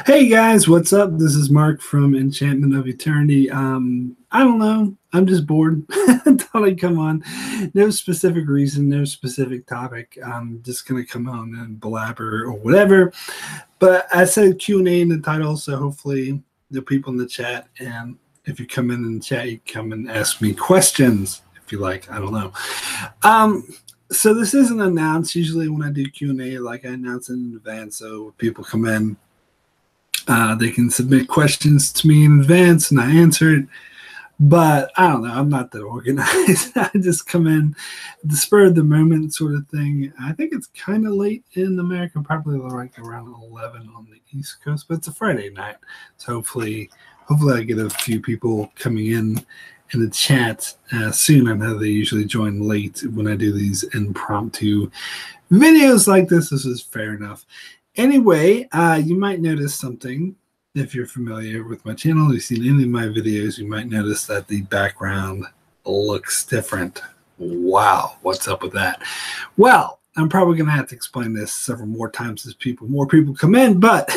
Hey guys, what's up? This is Mark from Enchantment of Eternity. I don't know. I'm just bored. Thought I'd come on. No specific reason, no specific topic. I'm just gonna come on and blabber or whatever. But I said Q&A in the title, so hopefully the people in the chat, and if you come in the chat, you come and ask me questions if you like. I don't know. So this isn't announced. Usually when I do Q&A, like I announce it in advance, so people come in. They can submit questions to me in advance and I answer it. But I don't know. I'm not that organized. I just come in at the spur of the moment sort of thing. I think it's kind of late in America, probably like around 11 on the East Coast, but it's a Friday night. So hopefully I get a few people coming in the chat soon. I know they usually join late when I do these impromptu videos like this. This is fair enough. Anyway, you might notice something if you're familiar with my channel. You've seen any of my videos, you might notice that the background looks different. Wow, what's up with that? Well, I'm probably going to have to explain this several more times as more people come in, but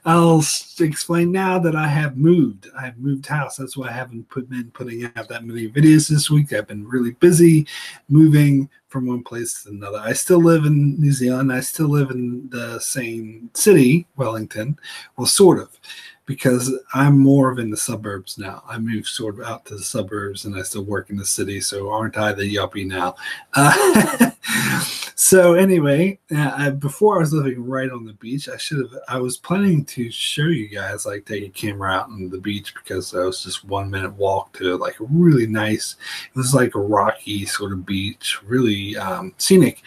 I'll explain now that I have moved. I have moved house. That's why I haven't been putting out that many videos this week. I've been really busy moving from one place to another. I still live in New Zealand. I still live in the same city, Wellington. Well, sort of, because I'm more of in the suburbs now. I moved sort of out to the suburbs and I still work in the city. So aren't I the yuppie now? So anyway, before I was living right on the beach, I was planning to show you guys, like take a camera out on the beach, because that was just 1 minute walk to like a really nice, it was like a rocky sort of beach, really scenic.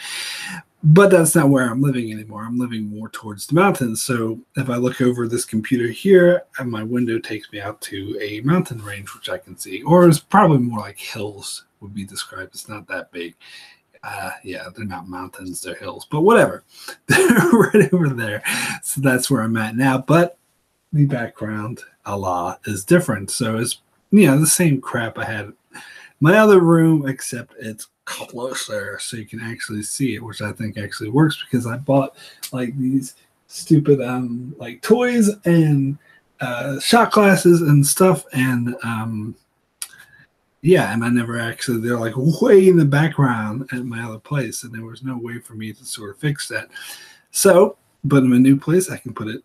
But that's not where I'm living anymore. I'm living more towards the mountains. So if I look over this computer here, and my window takes me out to a mountain range, which I can see. Or it's probably more like hills would be described. It's not that big. Yeah, they're not mountains, they're hills. But whatever. They're right over there. So that's where I'm at now. But the background, is different. So it's, the same crap I had my other room, except it's closer so you can actually see it, which I think actually works, because I bought like these stupid like toys and shot glasses and stuff, and and I never actually, they're like way in the background at my other place, and there was no way for me to sort of fix that. So, but in my new place, I can put it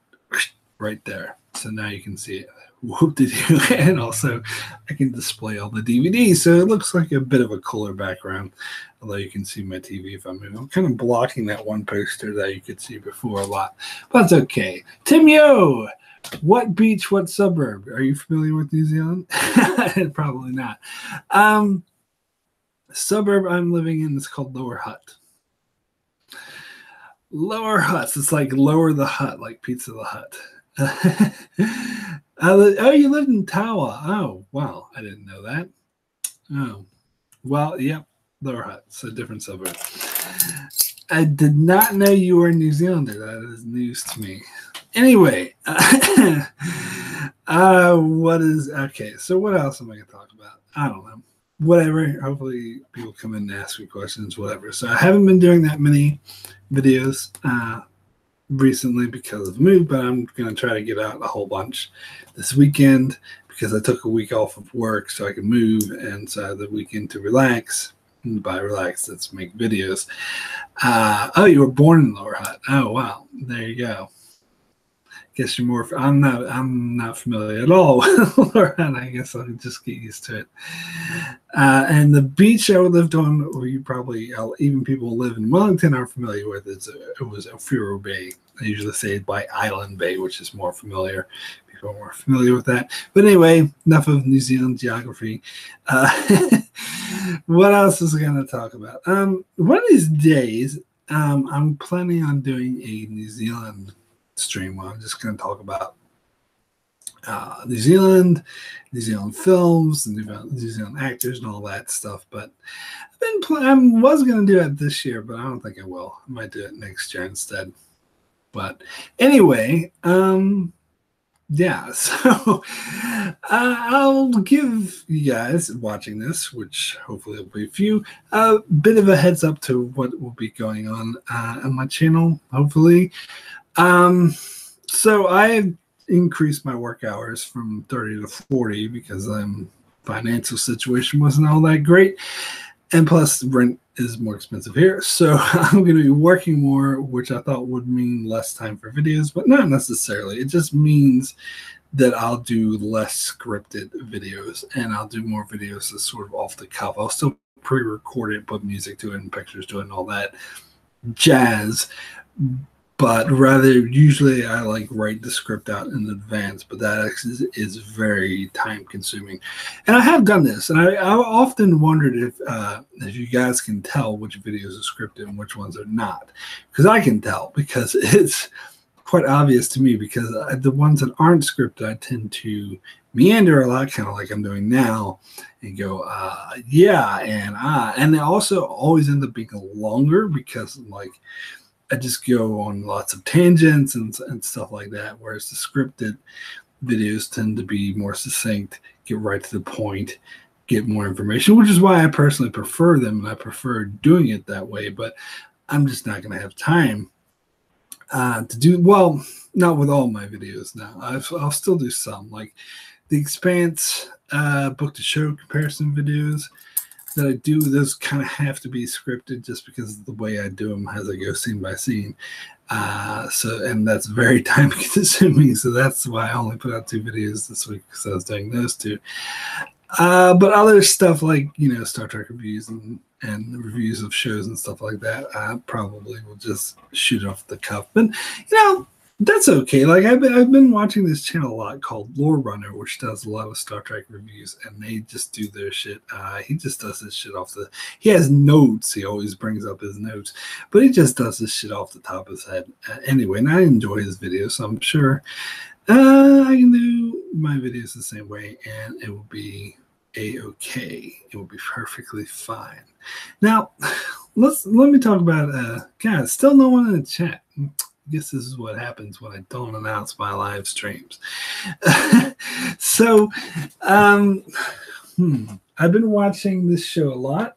right there. So now you can see it. Whoop-de-doo. And also I can display all the DVDs, so it looks like a bit of a cooler background, although you can see my TV if I move. I'm kind of blocking that one poster that you could see before a lot, but that's okay. Tim Yo, what beach, what suburb? Are you familiar with New Zealand? Probably not. Suburb I'm living in is called Lower Hutt. Lower Hutt. It's like Lower the Hut, like Pizza the Hut. Oh, you lived in Tawa. Oh, wow. I didn't know that. Oh, well, yep. Lower Hutt. It's a different suburb. I did not know you were a New Zealander. That is news to me. Anyway, okay, so what else am I going to talk about? I don't know. Whatever. Hopefully people come in and ask me questions, whatever. So I haven't been doing that many videos recently because of the move, but I'm going to try to get out a whole bunch this weekend, because I took a week off of work so I could move, and so I had the weekend to relax. And by relax, let's make videos. Oh, you were born in Lower Hutt. Oh, wow. There you go. Guess you're more. I'm not familiar at all with Lower Hutt. I guess I'll just get used to it. And the beach I lived on, or you probably, even people who live in Wellington are familiar with, it was Ofuro Bay. I usually say it by Island Bay, which is more familiar. People are more familiar with that. But anyway, enough of New Zealand geography. What else is I going to talk about? One of these days, I'm planning on doing a New Zealand stream where I'm just going to talk about New Zealand films, New Zealand actors, and all that stuff. But I was going to do it this year, but I don't think I will. I might do it next year instead. But anyway, yeah, so I'll give you guys watching this, which hopefully will be a few, a bit of a heads up to what will be going on my channel, hopefully. So I increased my work hours from 30 to 40 because financial situation wasn't all that great. And plus, rent is more expensive here. So I'm going to be working more, which I thought would mean less time for videos, but not necessarily. It just means that I'll do less scripted videos and I'll do more videos that's sort of off the cuff. I'll still pre-record it, put music to it and pictures to it and all that jazz. But rather, usually I like write the script out in advance, but that actually is very time consuming. And I have done this, and I often wondered if you guys can tell which videos are scripted and which ones are not. Because I can tell, because it's quite obvious to me, because the ones that aren't scripted, I tend to meander a lot, kind of like I'm doing now, and go, yeah, and they also always end up being longer because, like, I just go on lots of tangents and stuff like that, whereas the scripted videos tend to be more succinct, get right to the point, get more information, which is why I personally prefer them, and I prefer doing it that way, but I'm just not going to have time to do, well, not with all my videos now. I'll still do some, like the Expanse book to show comparison videos that I do. Those kind of have to be scripted just because of the way I do them as I go scene by scene. And that's very time consuming. So that's why I only put out 2 videos this week, because I was doing those 2. But other stuff like, Star Trek reviews and reviews of shows and stuff like that, I probably will just shoot off the cuff. But, that's okay. Like I've been watching this channel a lot called Lore Runner, which does a lot of Star Trek reviews, and they just do their shit. He just does his shit off the. He has notes. He always brings up his notes, but he just does this shit off the top of his head. Anyway, and I enjoy his videos, so I'm sure I can do my videos the same way, and it will be a-okay. It will be perfectly fine. Now, let me talk about. God, still no one in the chat. I guess this is what happens when I don't announce my live streams. So, I've been watching this show a lot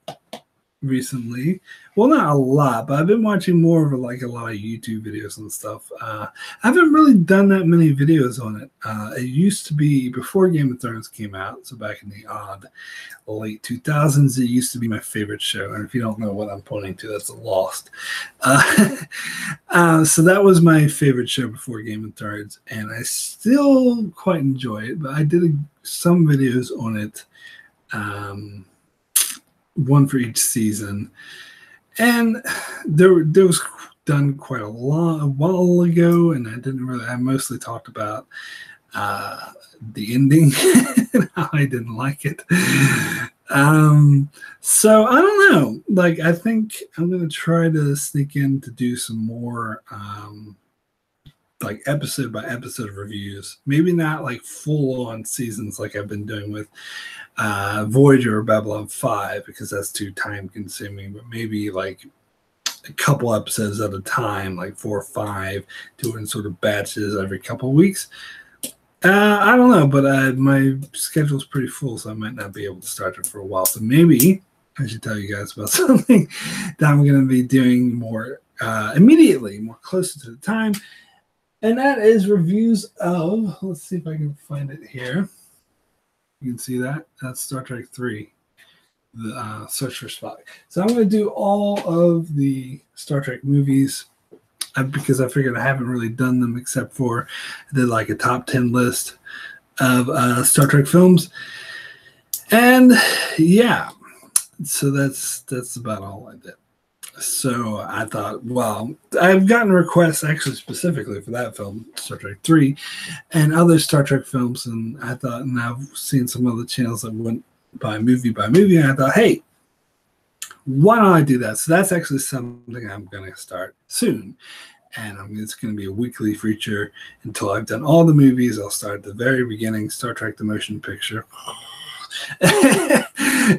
recently. Well, not a lot, but I've been watching more of a lot of YouTube videos and stuff. I haven't really done that many videos on it. It used to be before Game of Thrones came out, so back in the late 2000s, it used to be my favorite show. And if you don't know what I'm pointing to, that's Lost. So that was my favorite show before Game of Thrones, and I still quite enjoy it. But I did some videos on it. One for each season, and there was done quite a while ago, and I mostly talked about the ending and how I didn't like it. So I don't know, like I think I'm gonna try to sneak in to do some more like episode by episode reviews, maybe not like full on seasons like I've been doing with Voyager or Babylon 5, because that's too time consuming, but maybe like a couple episodes at a time, like 4 or 5, doing sort of batches every couple of weeks. I don't know, but my schedule's pretty full, so I might not be able to start it for a while. So maybe I should tell you guys about something that I'm going to be doing more immediately, more closer to the time. And that is reviews of, let's see if I can find it here. You can see that. That's Star Trek 3, the Search for Spock. So I'm going to do all of the Star Trek movies because I figured I haven't really done them except for I did like a top 10 list of Star Trek films. And yeah, so that's about all I did. So I thought, well, I've gotten requests actually specifically for that film, Star Trek 3, and other Star Trek films. And I thought, and I've seen some other channels that went by movie, and I thought, hey, why don't I do that? So that's actually something I'm going to start soon. And it's going to be a weekly feature until I've done all the movies. I'll start at the very beginning, Star Trek the Motion Picture,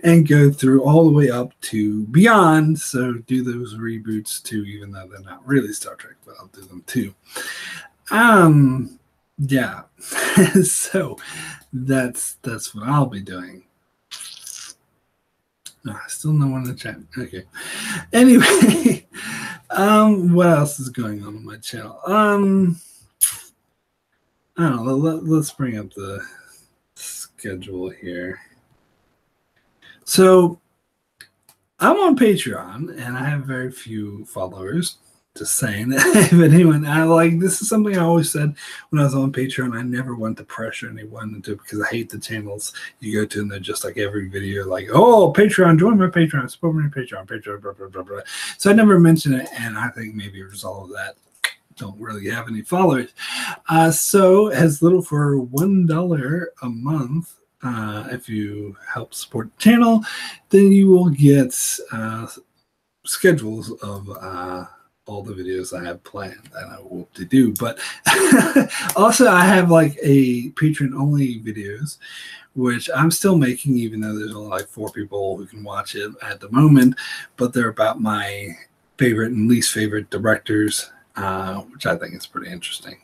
and go through all the way up to Beyond. So do those reboots too, even though they're not really Star Trek, but I'll do them too. Yeah. So that's what I'll be doing. Still no one in the chat. Okay. Anyway, what else is going on my channel? I don't know. Let's bring up the schedule here. So I'm on Patreon, and I have very few followers. Just saying, if anyone, I like this is something I always said when I was on Patreon. I never want to pressure anyone into it because I hate the channels you go to, and they're just like every video, like, "Oh, Patreon, join my Patreon, support my Patreon, blah blah blah blah." So I never mention it, and I think maybe a result of that, don't really have any followers. So as little for $1 a month. If you help support the channel, then you will get schedules of all the videos I have planned. I know what to do, but also I have like a Patreon only videos, which I'm still making, even though there's only like 4 people who can watch it at the moment. But they're about my favorite and least favorite directors, which I think is pretty interesting.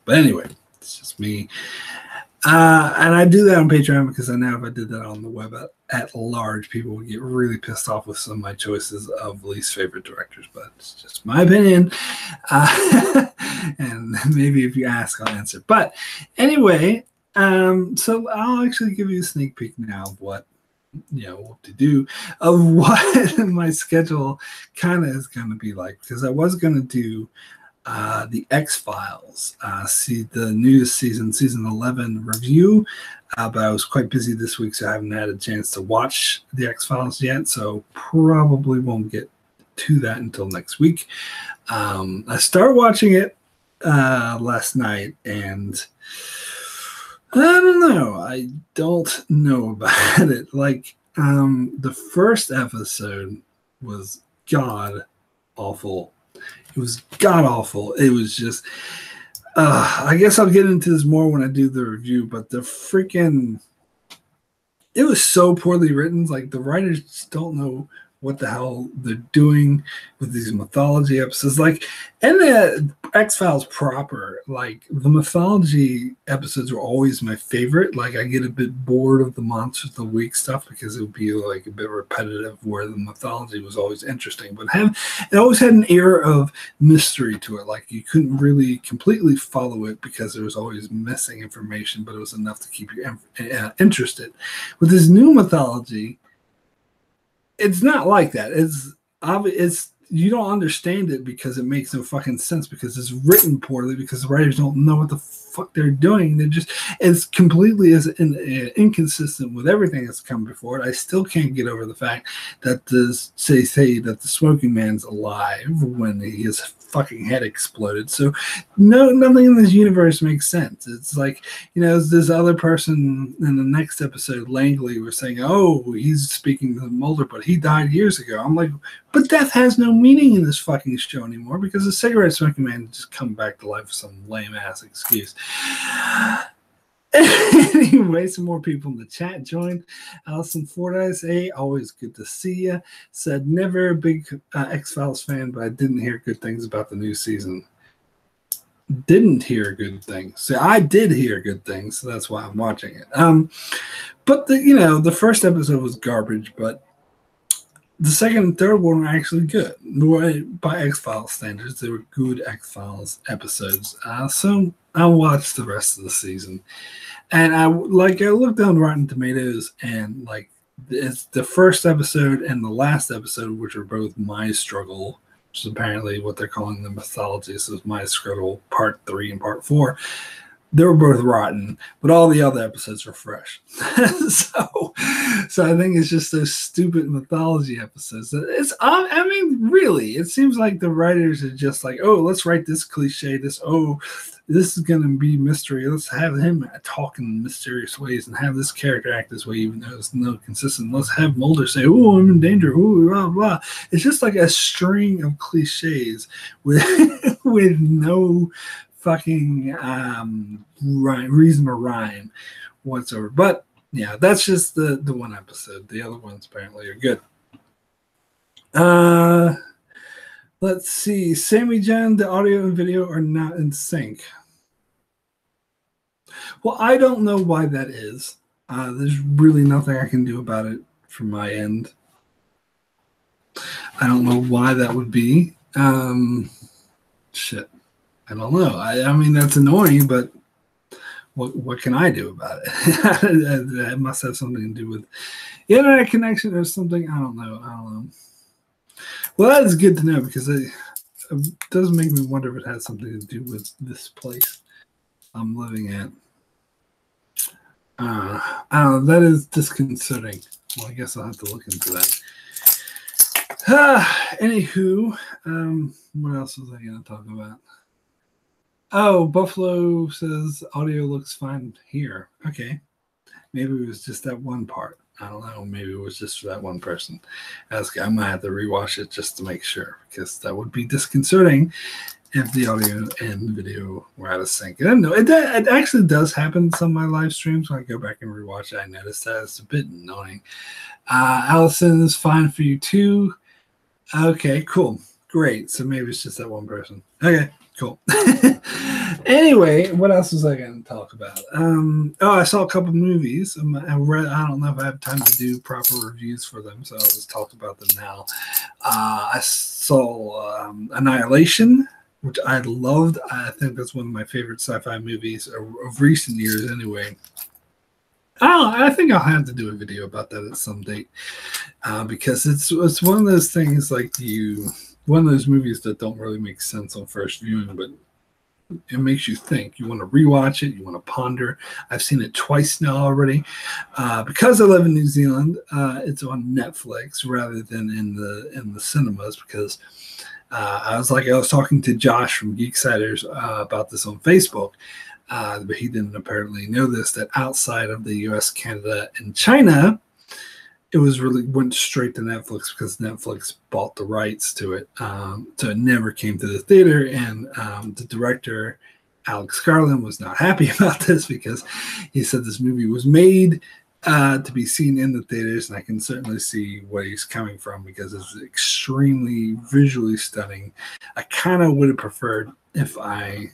But anyway, it's just me. And I do that on Patreon because I know if I did that on the web at large, people would get really pissed off with some of my choices of least favorite directors. But it's just my opinion. And maybe if you ask, I'll answer. But anyway, so I'll actually give you a sneak peek now of what to do, of what my schedule kind of is going to be like, because I was going to do the X-Files, see the newest season 11 review, but I was quite busy this week, so I haven't had a chance to watch the X-Files yet, so probably won't get to that until next week. I started watching it last night, and I don't know about it. Like, the first episode was god awful. It was god awful. It was just, I guess I'll get into this more when I do the review, but it was so poorly written. Like, the writers just don't know what the hell they're doing with these mythology episodes. Like, and the X-Files proper, like, the mythology episodes were always my favorite. Like, I get a bit bored of the Monsters of the Week stuff because it would be like a bit repetitive, where the mythology was always interesting. But it always had an air of mystery to it. Like, you couldn't really completely follow it because there was always missing information, but it was enough to keep you interested. With this new mythology, it's not like that. It's you don't understand it because it makes no fucking sense, because it's written poorly, because the writers don't know what the fuck they're doing. It's completely inconsistent with everything that's come before it. I still can't get over the fact that say that the smoking man's alive when his fucking head exploded. So nothing in this universe makes sense. It's like, this other person in the next episode, Langley, was saying, oh, he's speaking to Mulder, but he died years ago. I'm like, but death has no meaning in this fucking show anymore, because the cigarette smoking man just come back to life with some lame ass excuse. Anyway, some more people in the chat joined. Allison Fordyce, hey, always good to see you. Said, never a big X-Files fan, but I didn't hear good things about the new season. Didn't hear good things. So I did hear good things, so that's why I'm watching it. But the first episode was garbage, but the second and third one were actually good. By X-Files standards, they were good X-Files episodes. So I'll watch the rest of the season. And I looked on Rotten Tomatoes, and like, it's the first episode and the last episode, which are both My Struggle, which is apparently what they're calling the mythology. So it's My Struggle Part 3 and Part 4. They were both rotten, but all the other episodes were fresh. so I think it's just those stupid mythology episodes. Really, it seems like the writers are just like, oh, let's write this cliche, this is going to be mystery. Let's have him talk in mysterious ways and have this character act this way, even though it's no consistent. Let's have Mulder say, oh, I'm in danger, oh, blah, blah. It's just like a string of cliches with no fucking reason or rhyme whatsoever. But yeah, that's just the one episode. The other ones apparently are good. Let's see. Sammy John, the audio and video are not in sync. Well, I don't know why that is. There's really nothing I can do about it from my end. I don't know why that would be. Shit. I don't know. I mean, that's annoying, but what can I do about it? That must have something to do with the internet connection or something. I don't know. Well, that is good to know, because it does make me wonder if it has something to do with this place I'm living at. I don't know. That is disconcerting. Well, I guess I'll have to look into that. Anywho, what else was I going to talk about? Oh, Buffalo says audio looks fine here. Okay. Maybe it was just that one part. I don't know. Maybe it was just for that one person. I might have to rewatch it just to make sure, because that would be disconcerting if the audio and video were out of sync. And I don't know. It actually does happen in some of my live streams. When I go back and rewatch it, I notice that it's a bit annoying. Allison is fine for you too. Okay, cool. Great. So maybe it's just that one person. Okay, cool. Anyway, what else was I going to talk about? I saw a couple movies. I don't know if I have time to do proper reviews for them, so I'll just talk about them now. I saw Annihilation, which I loved. I think that's one of my favorite sci-fi movies of recent years anyway. I think I'll have to do a video about that at some date, because it's one of those things, like one of those movies that don't really make sense on first viewing, but it makes you think. You want to rewatch it. You want to ponder. I've seen it twice now already. Because I live in New Zealand, it's on Netflix rather than in the cinemas, because I was talking to Josh from Geeksiders about this on Facebook. But he didn't apparently know this, that outside of the US, Canada, and China, it went straight to Netflix, because Netflix bought the rights to it. So it never came to the theater, and the director, Alex Garland, was not happy about this, because he said this movie was made to be seen in the theaters, and I can certainly see where he's coming from, because it's extremely visually stunning. I kind of would have preferred if I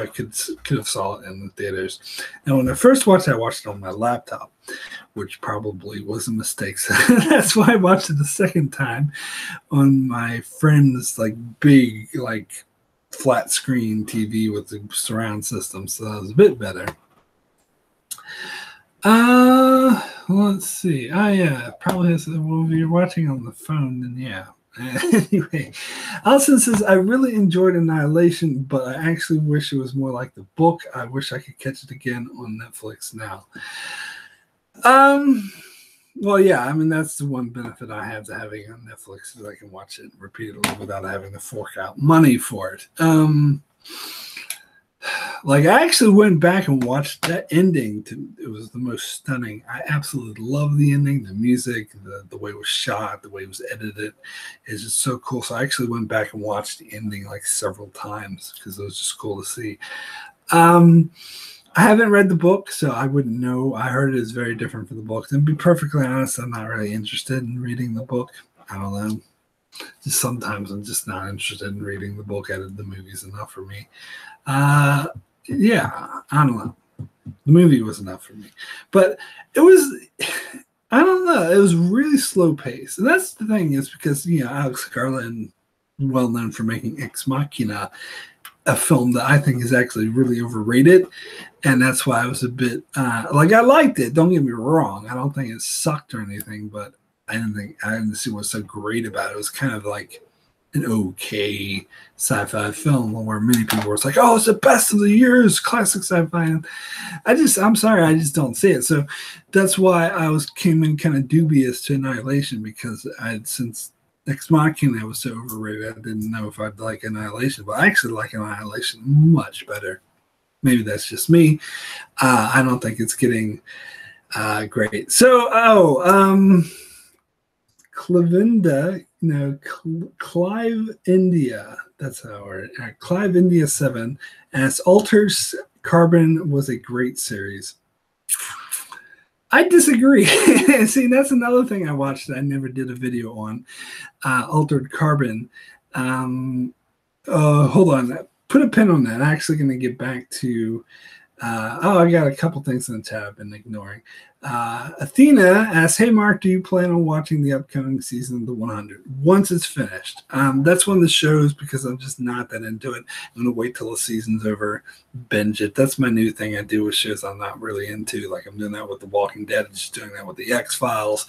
could have saw it in the theaters. And when I first watched it, I watched it on my laptop, which probably was a mistake. So that's why I watched it the second time on my friend's big flat screen TV with the surround system. So that was a bit better. Let's see. Yeah, probably has. Well, if you're watching on the phone, then yeah. Anyway, Allison says, I really enjoyed Annihilation, but I actually wish it was more like the book. I wish I could catch it again on Netflix now. Well, yeah, I mean, that's the one benefit I have to having it on Netflix, is I can watch it repeatedly without having to fork out money for it. I actually went back and watched that ending. It was the most stunning. I absolutely love the ending, the music, the way it was shot, the way it was edited. It's just so cool. So I actually went back and watched the ending several times, because it was just cool to see. I haven't read the book, so I wouldn't know. I heard it is very different from the book. And to be perfectly honest, I'm not really interested in reading the book. I don't know. Just sometimes I'm just not interested in reading the book. The movie's enough for me. Yeah, I don't know. The movie was enough for me. But it was, I don't know, it was really slow paced. And that's the thing, is because, Alex Garland, well known for making Ex Machina, a film that I think is actually really overrated. And that's why I was a bit, I liked it. Don't get me wrong. I don't think it sucked or anything, but I didn't see what's so great about it. It was kind of like an okay sci-fi film, where many people were like, "Oh, it's the best of the year's classic sci-fi." And I'm sorry, I just don't see it. So that's why I came in kind of dubious to Annihilation, because since Ex Machina was so overrated, I didn't know if I'd like Annihilation. But I actually like Annihilation much better. Maybe that's just me. I don't think it's getting great. So, Clavinda, Clive India, that's how we're Clive India 7, as Altered Carbon was a great series. I disagree. See, that's another thing I watched that I never did a video on. Altered Carbon. Hold on. Put a pin on that. I'm actually going to get back to I got a couple things in the chat I've been ignoring. Athena asks, "Hey Mark, do you plan on watching the upcoming season of the 100 once it's finished?" That's one of the shows, because I'm just not that into it. I'm gonna wait till the season's over, binge it. That's my new thing I do with shows I'm not really into. Like I'm doing that with The Walking Dead, I'm just doing that with the X-Files.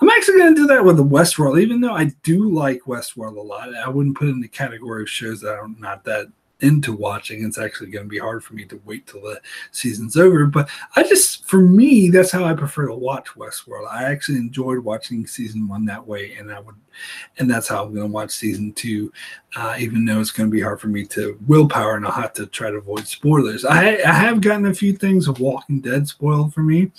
I'm actually gonna do that with the Westworld, even though I do like Westworld a lot. I wouldn't put it in the category of shows that I'm not that into watching. It's actually going to be hard for me to wait till the season's over, but for me, that's how I prefer to watch Westworld. I actually enjoyed watching season 1 that way, and that's how I'm going to watch season 2, even though it's going to be hard for me to willpower, and I'll have to try to avoid spoilers. I have gotten a few things of Walking Dead spoiled for me.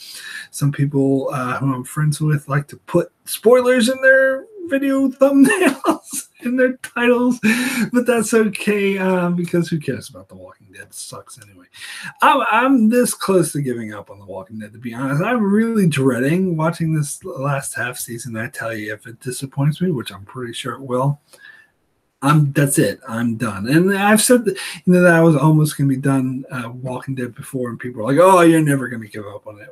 Some people who I'm friends with like to put spoilers in their video thumbnails in their titles, but that's okay, because who cares about The Walking Dead? It sucks anyway. I'm this close to giving up on The Walking Dead, to be honest. I'm really dreading watching this last half season. I tell you, if it disappoints me, which I'm pretty sure it will, that's it. I'm done. And I've said that I was almost going to be done Walking Dead before, and people are like, "Oh, you're never going to give up on it."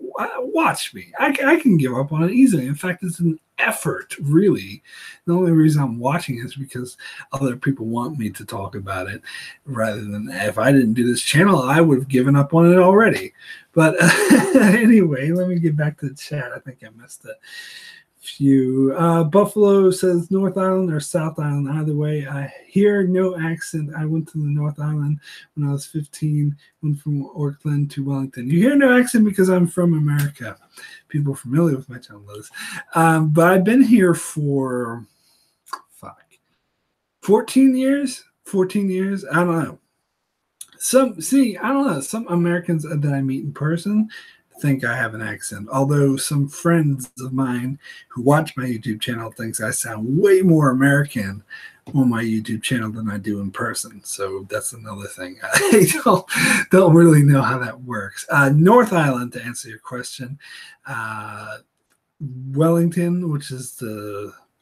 Watch me. I can give up on it easily. In fact, it's an effort, really. The only reason I'm watching is because other people want me to talk about it, rather than if I didn't do this channel, I would have given up on it already. But anyway, let me get back to the chat. I think I missed it. Buffalo says North Island or South Island. Either way, I hear no accent. I went to the North Island when I was 15, went from Auckland to Wellington. You hear no accent because I'm from America. People familiar with my channel know this. But I've been here for 14 years. 14 years. I don't know. I don't know. Some Americans that I meet in person think I have an accent, although some friends of mine who watch my YouTube channel thinks I sound way more American on my YouTube channel than I do in person. So that's another thing. I don't really know how that works. North Island, to answer your question, Wellington, which is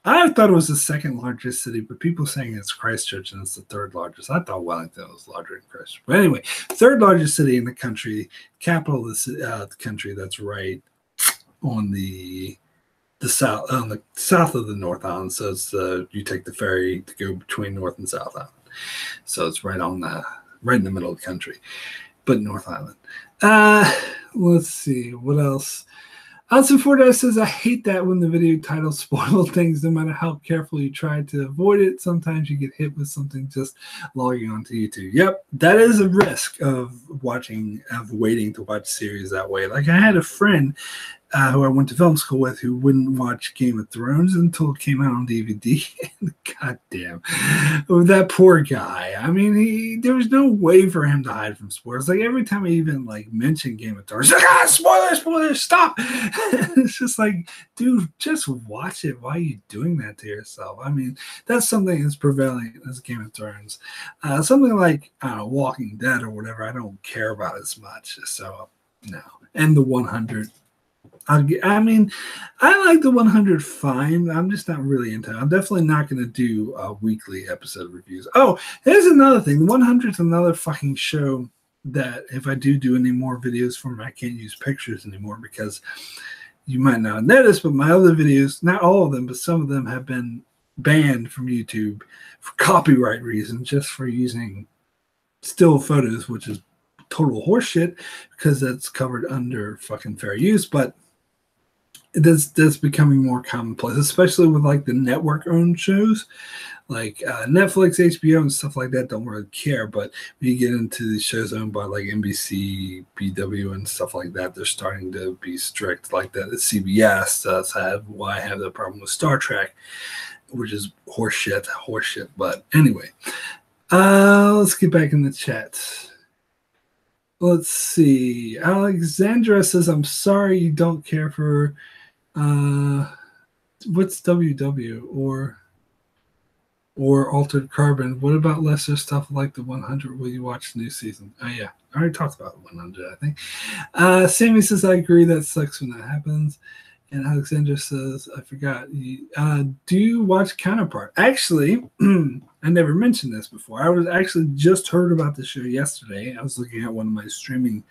I thought it was the second largest city, but people saying it's Christchurch and it's the third largest. I thought Wellington was larger than Christchurch. But anyway, third largest city in the country, capital of the country. That's right on the south, on the south of the North Island. So it's you take the ferry to go between North and South Island. So it's right in the middle of the country, but North Island. Let's see what else. Hudson Fordyce says, "I hate that when the video titles spoil things, no matter how careful you try to avoid it. Sometimes you get hit with something just logging onto YouTube." Yep, that is a risk of waiting to watch series that way. Like I had a friend who I went to film school with who wouldn't watch Game of Thrones until it came out on DVD. God damn. That poor guy. I mean, there was no way for him to hide from spoilers. Like every time I even mention Game of Thrones, like, spoilers, stop. It's just like, dude, just watch it. Why are you doing that to yourself? I mean, that's something that's prevalent as Game of Thrones. Something like, I don't know, Walking Dead or whatever, I don't care about as much. So, no. And the 100. I mean, I like the 100 fine. I'm just not really into it. I'm definitely not going to do weekly episode reviews. Oh, here's another thing. The 100 is another fucking show that if I do any more videos from it, I can't use pictures anymore because you might not notice, but my other videos, not all of them, but some of them have been banned from YouTube for copyright reasons, just for using still photos, which is total horseshit because that's covered under fucking fair use. But that's becoming more commonplace, especially with the network-owned shows like Netflix, HBO, and stuff like that. Don't really care, but when you get into the shows owned by NBC, BW, and stuff like that, they're starting to be strict like that. It's CBS. That's why I have the problem with Star Trek, which is horseshit. But anyway, let's get back in the chat. Let's see. Alexandra says, "I'm sorry you don't care for what's WW or Altered Carbon. What about lesser stuff like the 100? Will you watch the new season?" Oh yeah, I already talked about the 100. I think. Sammy says, "I agree. That sucks when that happens." And Alexandra says, I forgot. Do you watch Counterpart? Actually, I never mentioned this before. I was actually just heard about the show yesterday. I was looking at one of my streaming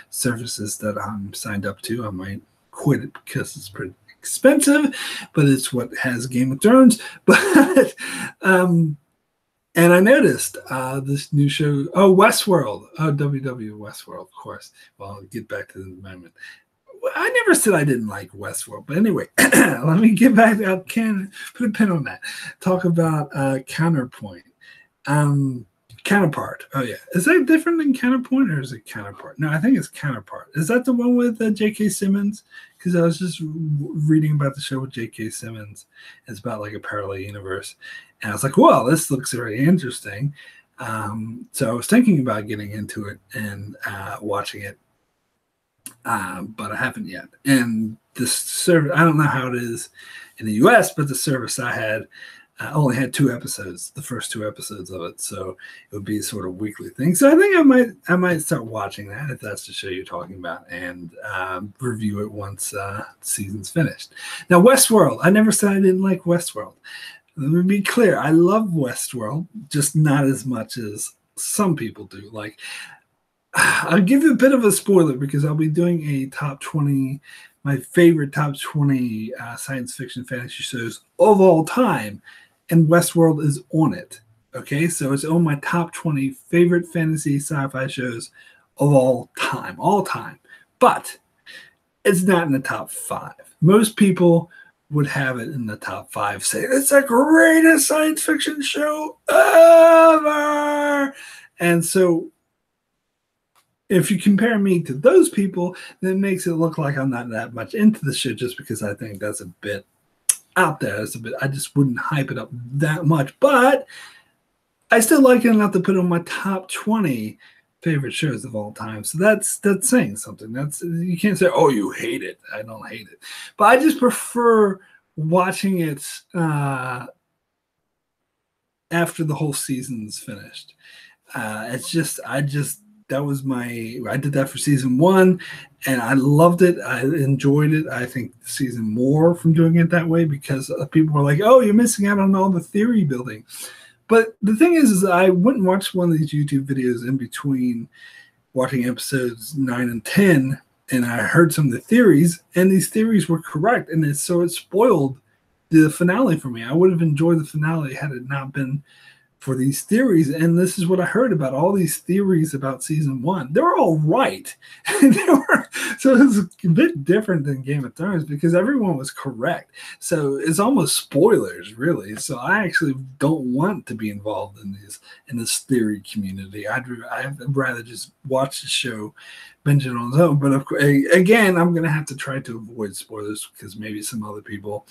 services that I'm signed up to. I might quit it because it's pretty expensive, but it's what has Game of Thrones. But and I noticed this new show, Westworld. Oh, WW Westworld, of course. Well, I'll get back to it in a moment. I never said I didn't like Westworld, but anyway, let me get back. I can put a pin on that. Talk about Counterpoint. Counterpart. Oh, yeah. Is that different than Counterpoint or is it Counterpart? No, I think it's Counterpart. Is that the one with J.K. Simmons? Because I was just reading about the show with J.K. Simmons. It's about like a parallel universe. And I was like, well, this looks very interesting. So I was thinking about getting into it and watching it. But I haven't yet. And this service, I don't know how it is in the US, but the service I had only had 2 episodes, the first 2 episodes of it. So it would be sort of weekly thing. So I think I might start watching that if that's the show you're talking about, and review it once the season's finished. Now, Westworld, I never said I didn't like Westworld. Let me be clear. I love Westworld, just not as much as some people do. Like, I'll give you a bit of a spoiler because I'll be doing a top 20, my favorite top 20 science fiction fantasy shows of all time, and Westworld is on it. Okay, so it's on my top 20 favorite fantasy sci-fi shows of all time. But it's not in the top 5. Most people would have it in the top 5, say it's the greatest science fiction show ever. And so if you compare me to those people, then it makes it look like I'm not that much into the shit just because I think that's a bit out there. It's a bit, I just wouldn't hype it up that much. But I still like it enough to put on my top 20 favorite shows of all time. So that's saying something. That's, you can't say, oh, you hate it. I don't hate it. But I just prefer watching it after the whole season's finished. I did that for season 1 and I loved it. I enjoyed it. I think season more from doing it that way because people were like, oh, you're missing out on all the theory building. But the thing is I wouldn't watch one of these YouTube videos in between watching episodes 9 and 10, and I heard some of the theories, and these theories were correct, and so it spoiled the finale for me. I would have enjoyed the finale had it not been for these theories. And this is what I heard about all these theories about season 1. They were all right. So it's a bit different than Game of Thrones because everyone was correct. So it's almost spoilers, really. So I actually don't want to be involved in this theory community. I'd rather just watch the show, binge it on its own. But of course, again, I'm going to have to try to avoid spoilers because maybe some other people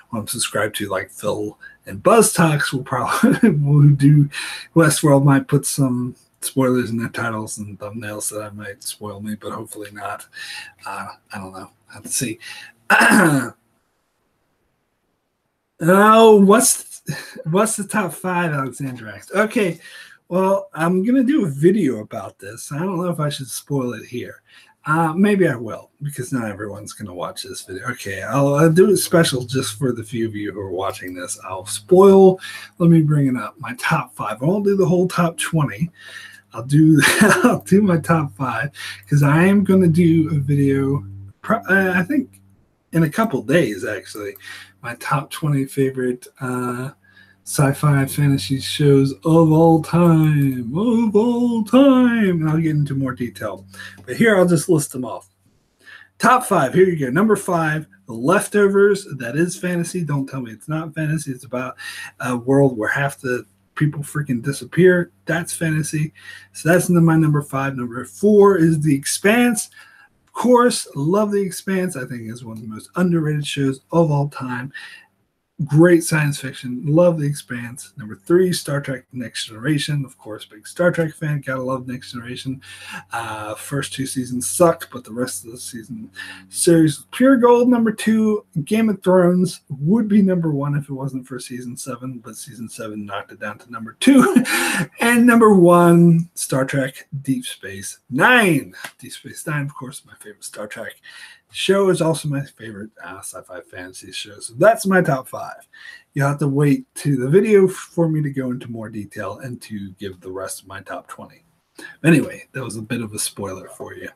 who I'm subscribed to, like Phil and Buzz Talks, will probably will do Westworld might put some spoilers in their titles and thumbnails that might spoil me, but hopefully not. I don't know. I have to see. Oh, what's the top 5, Alexandra asked? Okay, well, I'm going to do a video about this. I don't know if I should spoil it here. Maybe I will, because not everyone's going to watch this video. Okay, I'll do a special just for the few of you who are watching this. I'll spoil. Let me bring it up. My top 5. I won't do the whole top 20. I'll do my top 5 because I am going to do a video. I think in a couple days, actually. My top 20 favorite sci-fi fantasy shows of all time. And I'll get into more detail. But here I'll just list them off. Top 5. Here you go. Number 5, The Leftovers. That is fantasy. Don't tell me it's not fantasy. It's about a world where half the people freaking disappear. That's fantasy. So that's my number 5. Number 4 is The Expanse. Of course, love The Expanse. I think it's one of the most underrated shows of all time. Great science fiction. Love The Expanse. Number 3, Star Trek Next Generation. Of course, big Star Trek fan. Gotta love Next Generation. First 2 seasons sucked, but the rest of the season series was pure gold. Number 2, Game of Thrones would be number 1 if it wasn't for season 7, but season 7 knocked it down to number 2. And number 1, Star Trek Deep Space Nine. Deep Space Nine, of course, my favorite Star Trek. show is also my favorite sci-fi fantasy show. So that's my top 5. You'll have to wait to the video for me to go into more detail and to give the rest of my top 20. Anyway, that was a bit of a spoiler for you.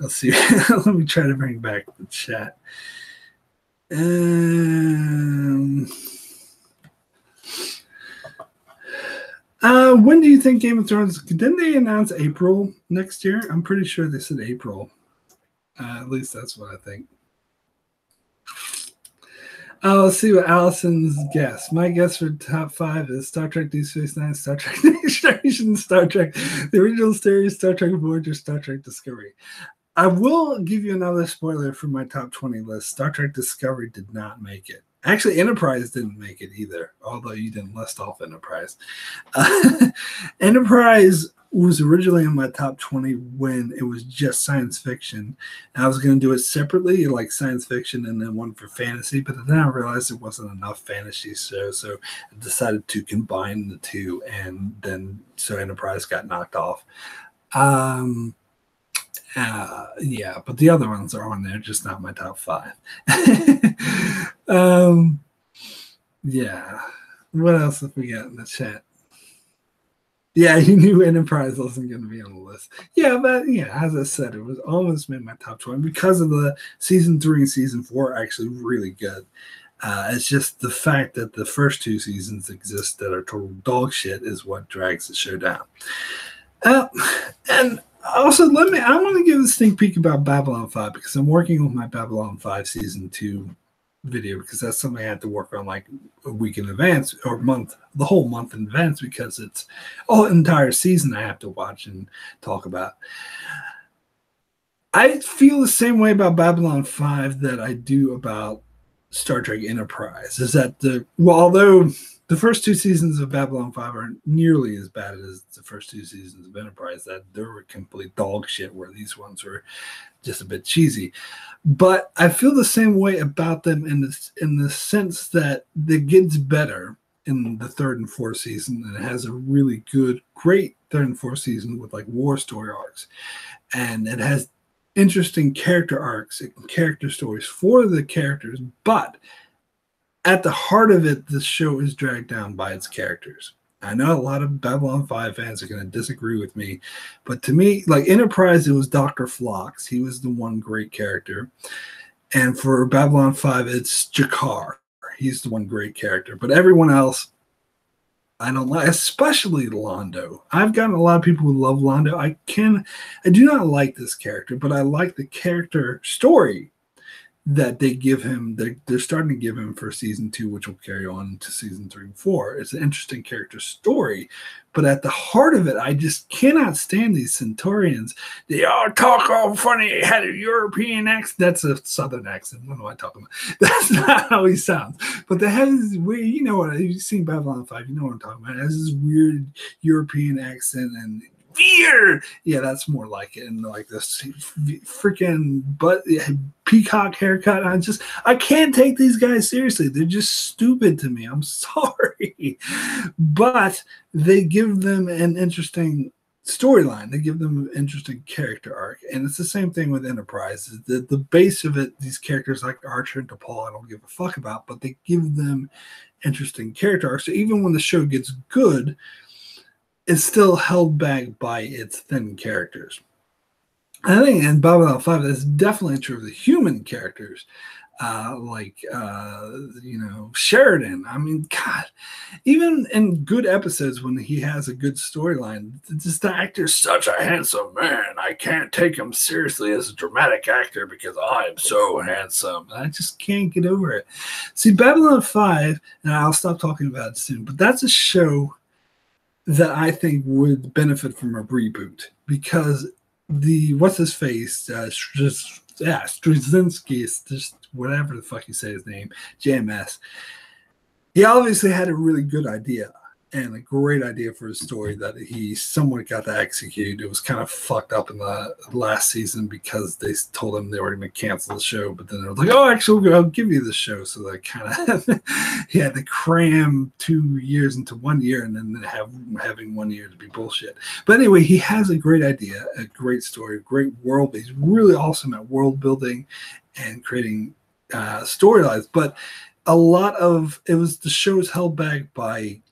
Let's see. Let me try to bring back the chat. When do you think Game of Thrones? Didn't they announce April next year? I'm pretty sure they said April. At least that's what I think. Let's see what Allison's guess. My guess for top 5 is Star Trek Deep Space Nine, Star Trek Next Generation, Star Trek, the original series, Star Trek Voyager, Star Trek Discovery. I will give you another spoiler for my top 20 list. Star Trek Discovery did not make it. Actually, Enterprise didn't make it either, although you didn't list off Enterprise. Enterprise was originally in my top 20 when it was just science fiction. And I was going to do it separately, like science fiction and then one for fantasy, but then I realized it wasn't enough fantasy shows, so I decided to combine the two, and then so Enterprise got knocked off. Yeah, but the other ones are on there, just not my top 5. Yeah. What else have we got in the chat? Yeah, you knew Enterprise wasn't going to be on the list. Yeah, but yeah, as I said, it was almost made my top 20 because of the season 3 and season 4 are actually really good. It's just the fact that the first 2 seasons exist that are total dog shit is what drags the show down. And also, I want to give a sneak peek about Babylon 5 because I'm working on my Babylon 5 season 2 video because that's something I have to work on like a week in advance or the whole month in advance because it's an entire season I have to watch and talk about. I feel the same way about Babylon 5 that I do about Star Trek Enterprise. Is that although the first 2 seasons of Babylon 5 aren't nearly as bad as the first 2 seasons of Enterprise, that they were complete dog shit, where these ones were just a bit cheesy. But I feel the same way about them in the sense that it gets better in the 3rd and 4th season, and it has a really great 3rd and 4th season with like war story arcs, and it has interesting character arcs and character stories for the characters, but at the heart of it, the show is dragged down by its characters. I know a lot of Babylon 5 fans are going to disagree with me, but to me, like Enterprise, it was Dr. Phlox. He was the one great character. And for Babylon 5, it's Jakar. He's the one great character. But everyone else, I don't like, especially Londo. I've gotten a lot of people who love Londo. I do not like this character, but I like the character story that they give him. They're starting to give him for season 2, which will carry on to season 3 and 4. It's an interesting character story, but at the heart of it, I just cannot stand these Centaurians. They all talk all funny, had a European accent. That's a Southern accent. What am I talking about? That's not how he sounds. But they have this weird, you know what? You've seen Babylon 5, you know what I'm talking about. It has this weird European accent and weird. Yeah, that's more like it. And like this freaking peacock haircut. I can't take these guys seriously. They're just stupid to me. I'm sorry. But they give them an interesting storyline. They give them an interesting character arc. And it's the same thing with Enterprise. The base of it, these characters like Archer and DePaul, I don't give a fuck about, but they give them interesting character arcs. So even when the show gets good, it's still held back by its thin characters. I think in Babylon 5, that's definitely true of the human characters, Sheridan. I mean, God, even in good episodes when he has a good storyline, just the actor's such a handsome man. I can't take him seriously as a dramatic actor because I'm so handsome. I just can't get over it. See, Babylon 5, and I'll stop talking about it soon, but that's a show that I think would benefit from a reboot because what's his face, Straczynski, just whatever the fuck you say his name, JMS. He obviously had a really good idea, and a great idea for his story that he somewhat got to execute. It was kind of fucked up in the last season because they told him they were going to cancel the show, but then they were like, "Oh, actually, I'll give you the show." So they kind of he had to cram 2 years into 1 year, and then having 1 year to be bullshit. But anyway, he has a great idea, a great story, a great world. He's really awesome at world building and creating storylines, but a lot of it was the show was held back by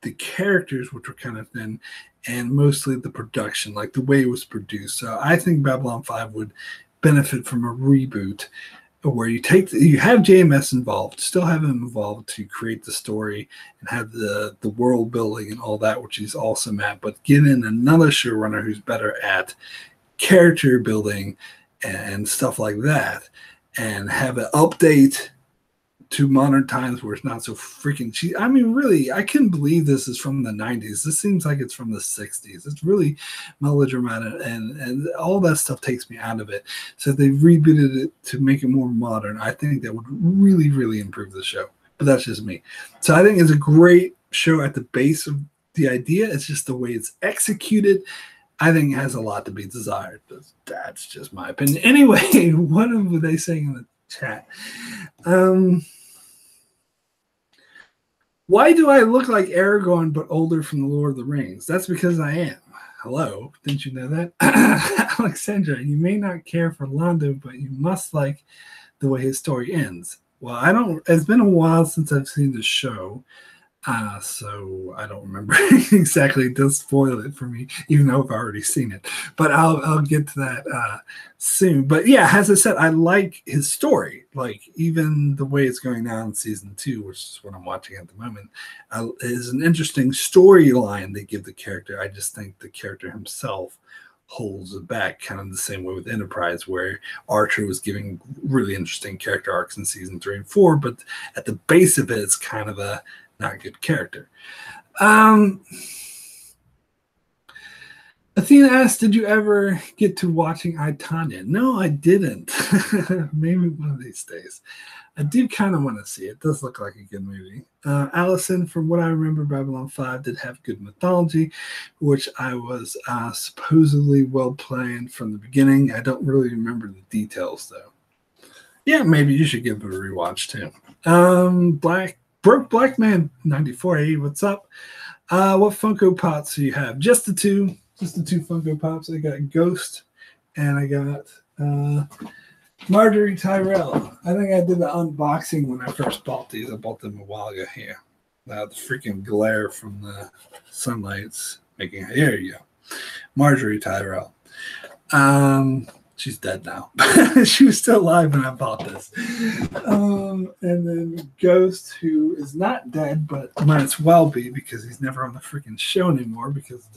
the characters, which were kind of thin, and mostly the production, like the way it was produced. So I think Babylon 5 would benefit from a reboot where you have JMS involved, still have him involved to create the story and have the world building and all that, which he's awesome at, but get in another showrunner who's better at character building and stuff like that, and have an update to modern times where it's not so freaking cheap. I mean, really, I can't believe this is from the 90s. This seems like it's from the 60s. It's really melodramatic, and all that stuff takes me out of it. So if they rebooted it to make it more modern, I think that would really, really improve the show. But that's just me. So I think it's a great show at the base of the idea. It's just the way it's executed. I think it has a lot to be desired. But that's just my opinion. Anyway, what were they saying in the chat? Why do I look like Aragorn but older from the Lord of the Rings? That's because I am. Hello, didn't you know that? Alexandra, you may not care for Londo, but you must like the way his story ends. Well, I don't. It's been a while since I've seen the show, so I don't remember exactly. Don't spoil it for me, even though I've already seen it. But I'll get to that soon. But yeah, as I said, I like his story. Like even the way it's going now in season 2, which is what I'm watching at the moment, is an interesting storyline they give the character. I just think the character himself holds it back, kind of the same way with Enterprise, where Archer was giving really interesting character arcs in season 3 and 4, but at the base of it, it's kind of a not good character. Athena asked, did you ever get to watching I, Tonya? No, I didn't. Maybe one of these days. I do kind of want to see it. It does look like a good movie. Allison, from what I remember, Babylon 5 did have good mythology, which I was supposedly well planned from the beginning. I don't really remember the details, though. Yeah, maybe you should give it a rewatch, too. Broke Black Man 94. Hey, what's up? What Funko Pops do you have? Just the two Funko Pops. I got Ghost and I got Marjorie Tyrell. I think I did the unboxing when I first bought these. I bought them a while ago here. The freaking glare from the sunlight's making. There you go. Marjorie Tyrell. She's dead now. She was still alive when I bought this. And then Ghost, who is not dead, but might as well be because he's never on the freaking show anymore because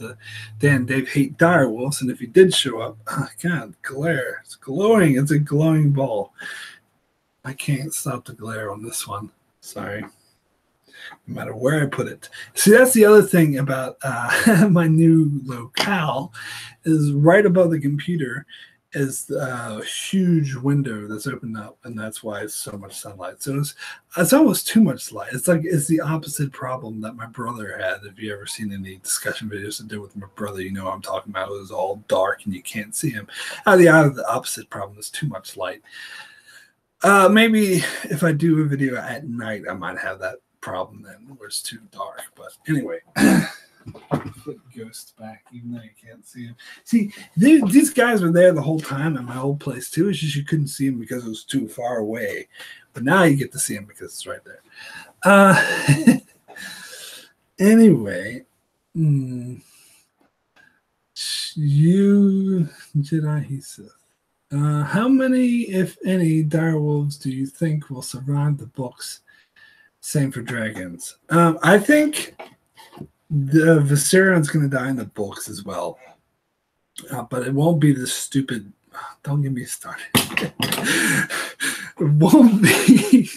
Dan and Dave hate direwolves. And if he did show up, oh God, glare. It's glowing. It's a glowing ball. I can't stop the glare on this one. Sorry. No matter where I put it. See, that's the other thing about my new locale is right above the computer is a huge window that's opened up, and that's why it's so much sunlight. So it's almost too much light. It's the opposite problem that my brother had. If you ever seen any discussion videos I did with my brother, you know what I'm talking about. It was all dark and you can't see him. The opposite problem is too much light. Maybe if I do a video at night, I might have that problem then where it's too dark. But anyway. Put Ghost back, even though you can't see him. See, these guys were there the whole time at my old place too. It's just you couldn't see him because it was too far away. But now you get to see him because it's right there. Anyway, you Jedi, he says. How many, if any, direwolves do you think will survive the books? Same for dragons. I think the Viserion's going to die in the books as well. But it won't be this stupid. Don't get me started. It won't be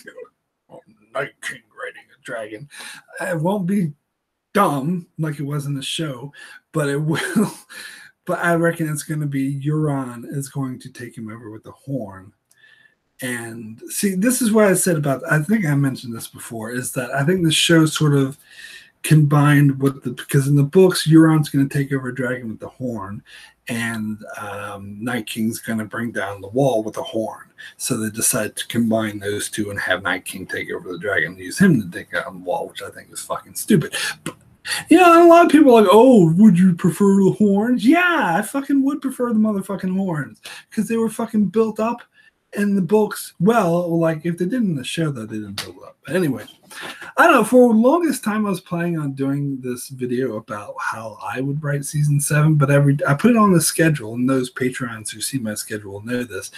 Night King riding a dragon. It won't be dumb like it was in the show, but it will. But I reckon it's going to be Euron is going to take him over with the horn. And see, this is what I said about, I think I mentioned this before, is that I think the show sort of combined with because in the books, Euron's going to take over a dragon with the horn, and Night King's going to bring down the wall with a horn. So they decide to combine those two and have Night King take over the dragon and use him to take down the wall, which I think is fucking stupid. But, you know, a lot of people are like, oh, would you prefer the horns? Yeah, I fucking would prefer the motherfucking horns because they were fucking built up in the books. Well, like if they did in the show, though, they didn't build up. But anyway, I don't know. For the longest time, I was planning on doing this video about how I would write season 7, but I put it on the schedule, and those Patreons who see my schedule know this.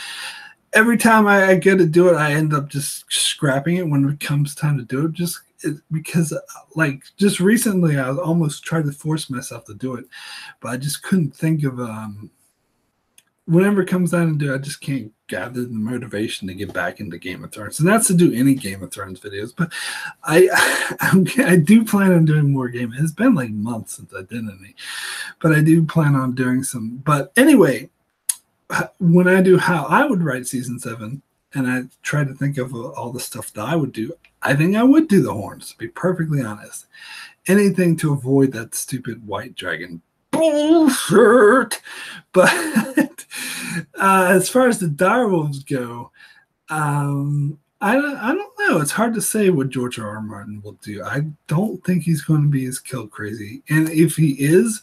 Every time I get to do it, I end up just scrapping it when it comes time to do it, because like just recently I almost tried to force myself to do it, but I just couldn't think of whenever it comes down to do it, I just can't gather the motivation to get back into Game of Thrones. And that's to do any Game of Thrones videos. But I do plan on doing more Game. It's been like months since I did any, but I do plan on doing some. But anyway, when I do how I would write season 7, and I try to think of all the stuff that I would do, I think I would do the horns, to be perfectly honest. Anything to avoid that stupid white dragon bullshit. But as far as the direwolves go, I don't know. It's hard to say what George R. R. Martin will do. I don't think he's going to be as kill crazy. And if he is,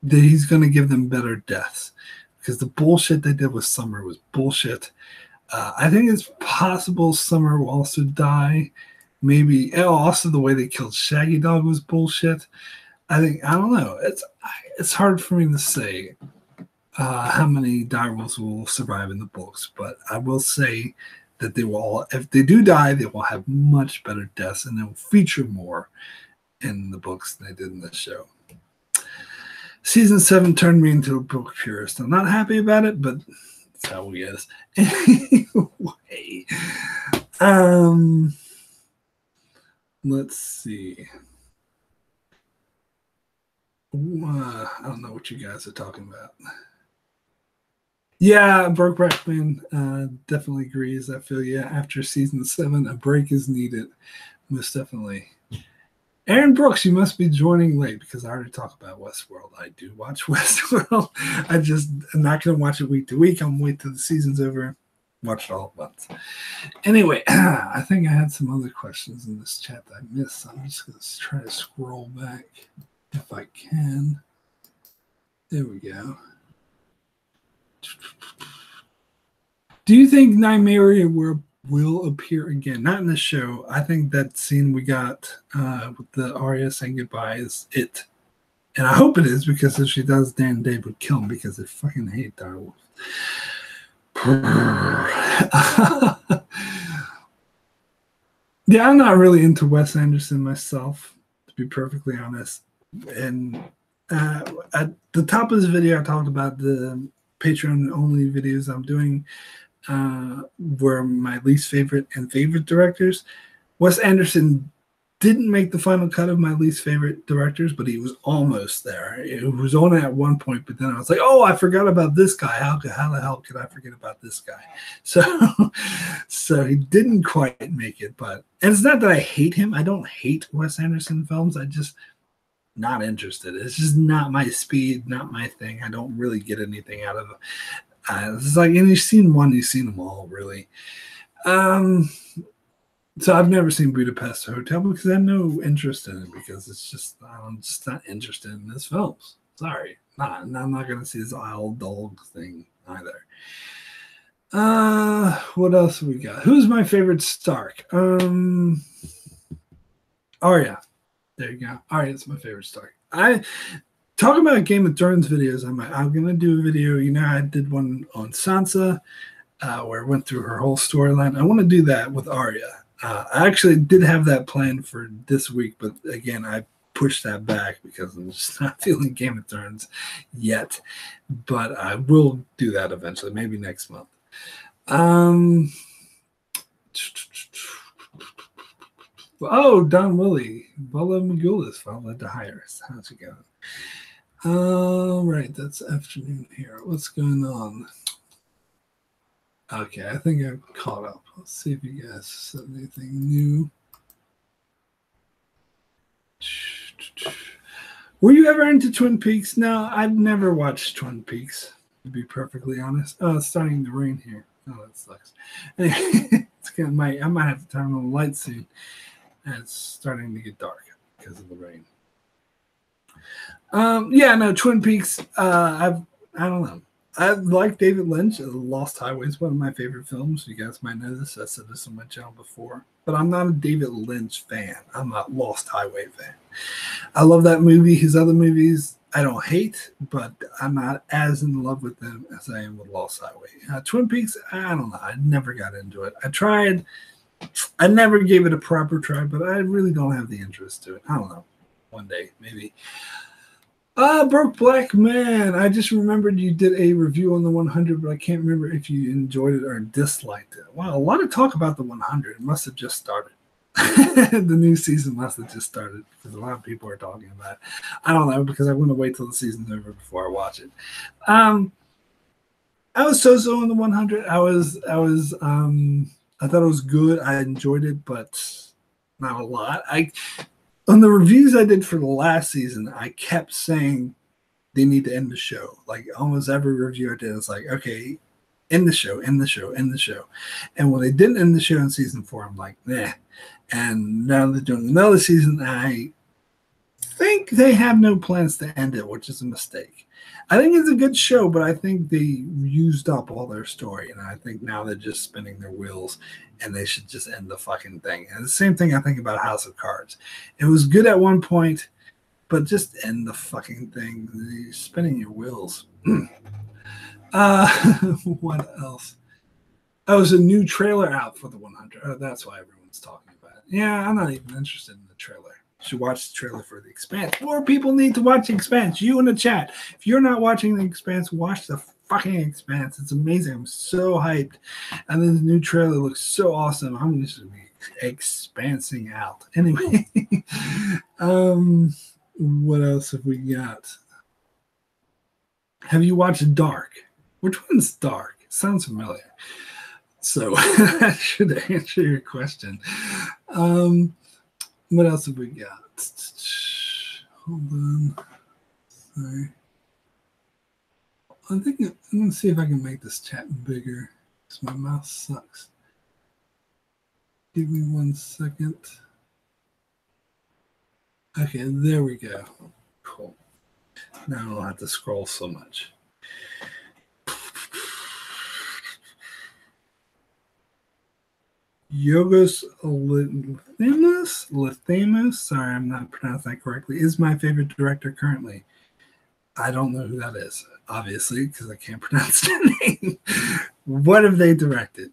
then he's going to give them better deaths. Because the bullshit they did with Summer was bullshit. I think it's possible Summer will also die. Maybe also the way they killed Shaggy Dog was bullshit. I don't know. It's hard for me to say how many direwolves will survive in the books, but I will say that they will all, if they do die, they will have much better deaths, and they will feature more in the books than they did in the show. Season 7 turned me into a book purist. I'm not happy about it, but that's how it is. Anyway, let's see. I don't know what you guys are talking about. Yeah, Broke Brackman definitely agrees. I feel after season 7, a break is needed. Most definitely. Aaron Brooks, you must be joining late because I already talked about Westworld. I do watch Westworld. I'm not going to watch it week to week. I'm wait till the season's over. Watch it all at once. Anyway, I think I had some other questions in this chat that I missed. I'm just going to try to scroll back if I can. There we go. Do you think Nymeria will appear again? Not in the show. I think that scene we got with the Arya saying goodbye is it. And I hope it is, because if she does, Dan and Dave would kill him because they fucking hate direwolves. Yeah, I'm not really into Wes Anderson myself, to be perfectly honest. And at the top of this video, I talked about the Patreon-only videos I'm doing were my least favorite and favorite directors. Wes Anderson didn't make the final cut of my least favorite directors, but he was almost there. It was on at one point, but then I was like, oh, I forgot about this guy. How the hell could I forget about this guy? So he didn't quite make it. And it's not that I hate him. I don't hate Wes Anderson films. I just not interested. It's just not my speed, not my thing. I don't really get anything out of it. It's like, and you've seen one, you've seen them all, really. So I've never seen Budapest Hotel because I have no interest in it, because it's just, I'm just not interested in his films. Sorry. I'm not going to see this Isle Dog thing either. What else have we got? Who's my favorite Stark? Arya. There you go. Arya's my favorite Stark. Talking about Game of Thrones videos, I'm going to do a video. You know, I did one on Sansa where I went through her whole storyline. I want to do that with Arya. I actually did have that planned for this week, but again, I pushed that back because I'm just not feeling Game of Thrones yet. But I will do that eventually, maybe next month. Oh, Don Willie. Bella Magulis followed to Hires. How's it going? All right, that's afternoon here. What's going on? Okay, I think I'm caught up. Let's see if you guys said anything new. Were you ever into Twin Peaks? No, I've never watched Twin Peaks, to be perfectly honest. Oh, it's starting to rain here. Oh, that sucks. Anyway, I might have to turn on the lights soon. It's starting to get dark because of the rain. Yeah, no, Twin Peaks. I don't know. I like David Lynch. Lost Highway is one of my favorite films. You guys might know this. I said this on my channel before. But I'm not a David Lynch fan. I'm a Lost Highway fan. I love that movie. His other movies I don't hate, but I'm not as in love with them as I am with Lost Highway. Twin Peaks, I don't know. I never got into it. I tried. I never gave it a proper try, but I really don't have the interest to it. I don't know. One day, maybe. Broke Black Man. I just remembered you did a review on the 100, but I can't remember if you enjoyed it or disliked it. Wow, a lot of talk about the 100. It must have just started. The new season must have just started because a lot of people are talking about it. I don't know because I want to wait till the season's over before I watch it. I was so on the 100. I thought it was good. I enjoyed it, but not a lot. On the reviews I did for the last season, I kept saying they need to end the show. Like almost every review I did, it's like, okay, end the show, end the show, end the show. And when they didn't end the show in season 4, I'm like, nah. And now they're doing another season. I think they have no plans to end it, which is a mistake. I think it's a good show, but I think they used up all their story. And I think now they're just spinning their wheels and they should just end the fucking thing. And the same thing I think about House of Cards. It was good at one point, but just end the fucking thing. You're spinning your wheels. What else? Oh, there's a new trailer out for the 100. Oh, that's why everyone's talking about it. Yeah, I'm not even interested in the trailer. You should watch the trailer for The Expanse. More people need to watch The Expanse. You in the chat. If you're not watching The Expanse, watch the fucking Expanse. It's amazing. I'm so hyped. And then the new trailer looks so awesome. I'm just going to be expansing out. Anyway, what else have we got? Have you watched Dark? Which one's Dark? It sounds familiar. So that should answer your question. What else have we got? Hold on. Sorry. I'm going to see if I can make this chat bigger because my mouse sucks. Give me 1 second. Okay, there we go. Cool. Now I don't have to scroll so much. Yorgos Lanthimos, sorry, I'm not pronouncing that correctly, is my favorite director currently. I don't know who that is, obviously, because I can't pronounce their name. What have they directed?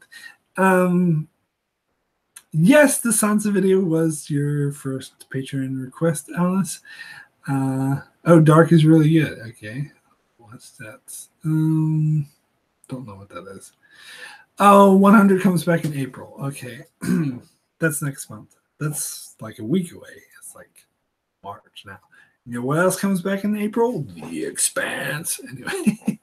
Yes, the Sansa video was your first Patreon request, Alice. Oh, Dark is really good. Okay. What's that? Don't know what that is. Oh, 100 comes back in April. Okay. That's next month. That's like a week away. It's like March now. You know what else comes back in April? The Expanse. Anyway.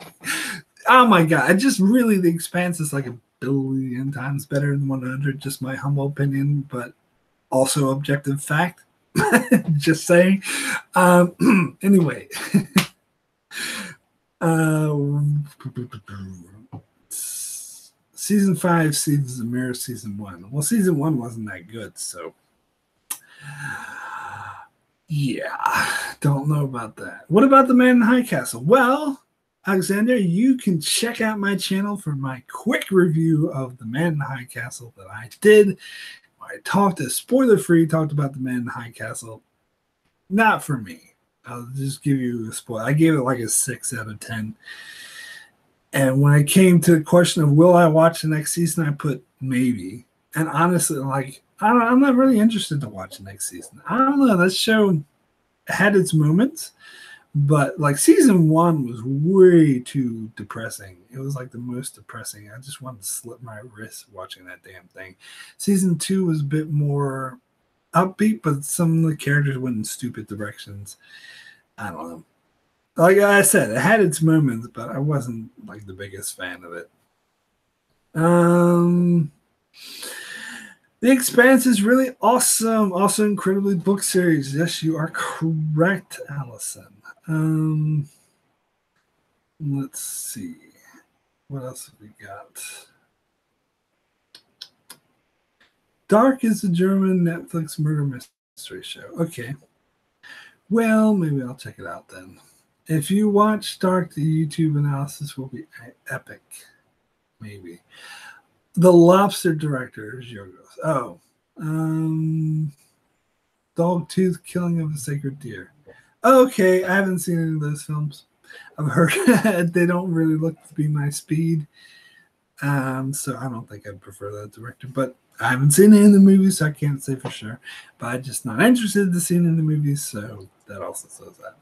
Oh my God. The Expanse is like 1 billion times better than 100. Just my humble opinion, but also objective fact. Just saying. Anyway. Season 5 sees the mirror season 1. Well, season 1 wasn't that good, so yeah, don't know about that. What about The Man in High Castle? Well, Alexander, you can check out my channel for my quick review of The Man in High Castle that I did. I talked spoiler-free, talked about The Man in High Castle. Not for me. I'll just give you a spoiler. I gave it like a 6 out of 10. And when I came to the question of will I watch the next season, I put maybe. And honestly, like I'm not really interested to watch the next season. I don't know. That show had its moments, but like season 1 was way too depressing. It was like the most depressing. I just wanted to slip my wrist watching that damn thing. Season 2 was a bit more upbeat, but some of the characters went in stupid directions. I don't know. Like I said, it had its moments, but I wasn't like the biggest fan of it. The Expanse is really awesome. Also, incredibly book series. Yes, you are correct, Allison. Let's see. What else have we got? Dark is a German Netflix murder mystery show. Okay. Well, maybe I'll check it out then. If you watch Dark, the YouTube analysis will be epic. Maybe. The Lobster director is Yorgos. Oh. Dogtooth, Killing of a Sacred Deer. Okay, I haven't seen any of those films. I've heard they don't really look to be my speed. So I don't think I'd prefer that director. But I haven't seen any of the movies, so I can't say for sure. But I'm just not interested to see any of the movies, so that also says that.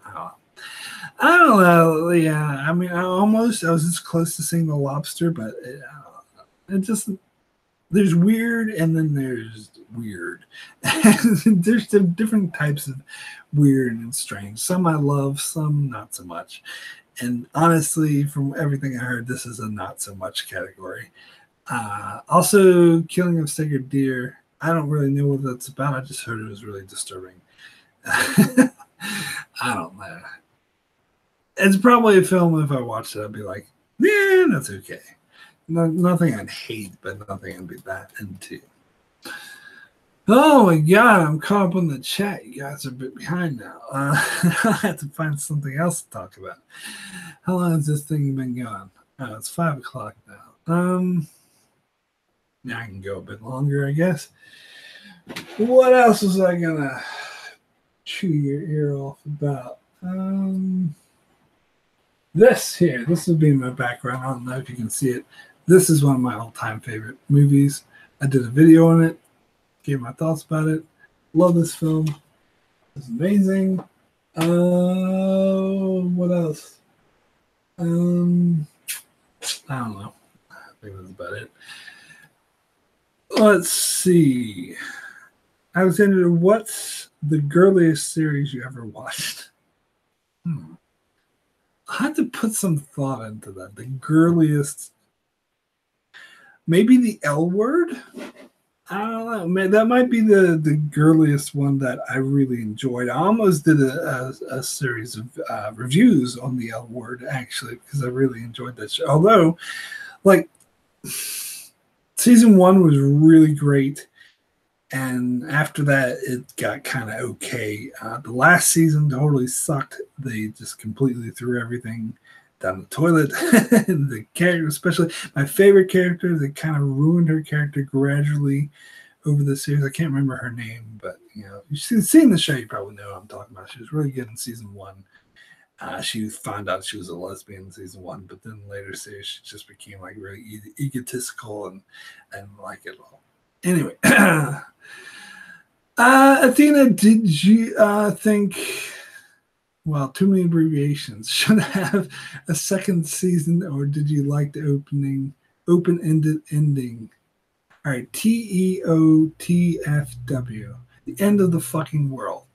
I don't know. Yeah, I mean, I was this close to seeing The Lobster, but it just there's weird and then there's weird. There's different types of weird and strange. Some I love, some not so much. And honestly, from everything I heard, this is a not so much category. Also, Killing of Sacred Deer. I don't really know what that's about. I just heard it was really disturbing. I don't know. It's probably a film, if I watched it, I'd be like, yeah, that's okay. Nothing I'd hate, but nothing I'd be that into. Oh my god, I'm caught up on the chat. You guys are a bit behind now. I have to find something else to talk about. How long has this thing been going? Oh, it's 5 o'clock now. Now I can go a bit longer, I guess. What else was I gonna chew your ear off about? This would be my background. I don't know if you can see it. This is one of my all-time favorite movies. I did a video on it, gave my thoughts about it. Love this film. It's amazing. What else? I don't know. I think that's about it. Let's see. Alexander, what's the girliest series you ever watched? I had to put some thought into that. The girliest, maybe the L Word. I don't know. Man, that might be the girliest one that I really enjoyed. I almost did a series of reviews on the L Word actually because I really enjoyed that show. Although, like, season 1 was really great. And after that, it got kind of okay. The last season totally sucked. They just completely threw everything down the toilet. The character, especially my favorite character, they kind of ruined her character gradually over the series. I can't remember her name, but you know, you've seen the show, you probably know what I'm talking about. She was really good in season 1. She found out she was a lesbian in season 1, but then later series she just became like really egotistical and like it all. Anyway. Athena, did you think, well, too many abbreviations, should have a second season, or did you like the open-ended ending? All right, TEOTFW, the end of the fucking world.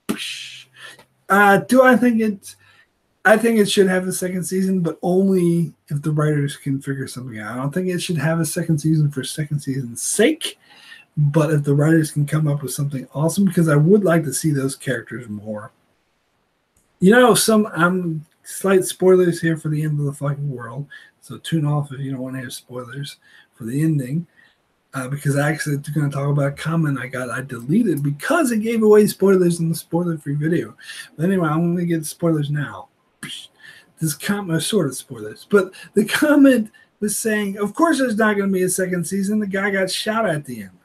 Do I think it should have a second season, but only if the writers can figure something out. I don't think it should have a second season for second season's sake. But if the writers can come up with something awesome, because I would like to see those characters more. You know, I'm slight spoilers here for the end of the fucking world. So tune off if you don't want to hear spoilers for the ending. Because I actually going to talk about a comment I deleted because it gave away spoilers in the spoiler-free video. But anyway, I'm going to get spoilers now. This comment, sort of spoilers, but the comment was saying, of course there's not going to be a second season. The guy got shot at the end.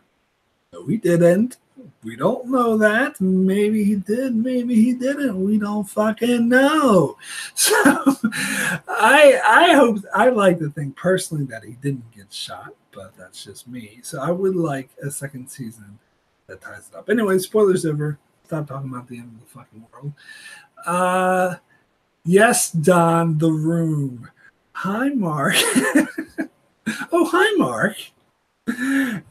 No, he didn't. We don't know that. Maybe he did. Maybe he didn't. We don't fucking know. So I like to think personally that he didn't get shot, but that's just me. So I would like a second season that ties it up. Anyway, spoilers over. Stop talking about the end of the fucking world. Yes, Don, the room. Hi, Mark. Oh, hi, Mark.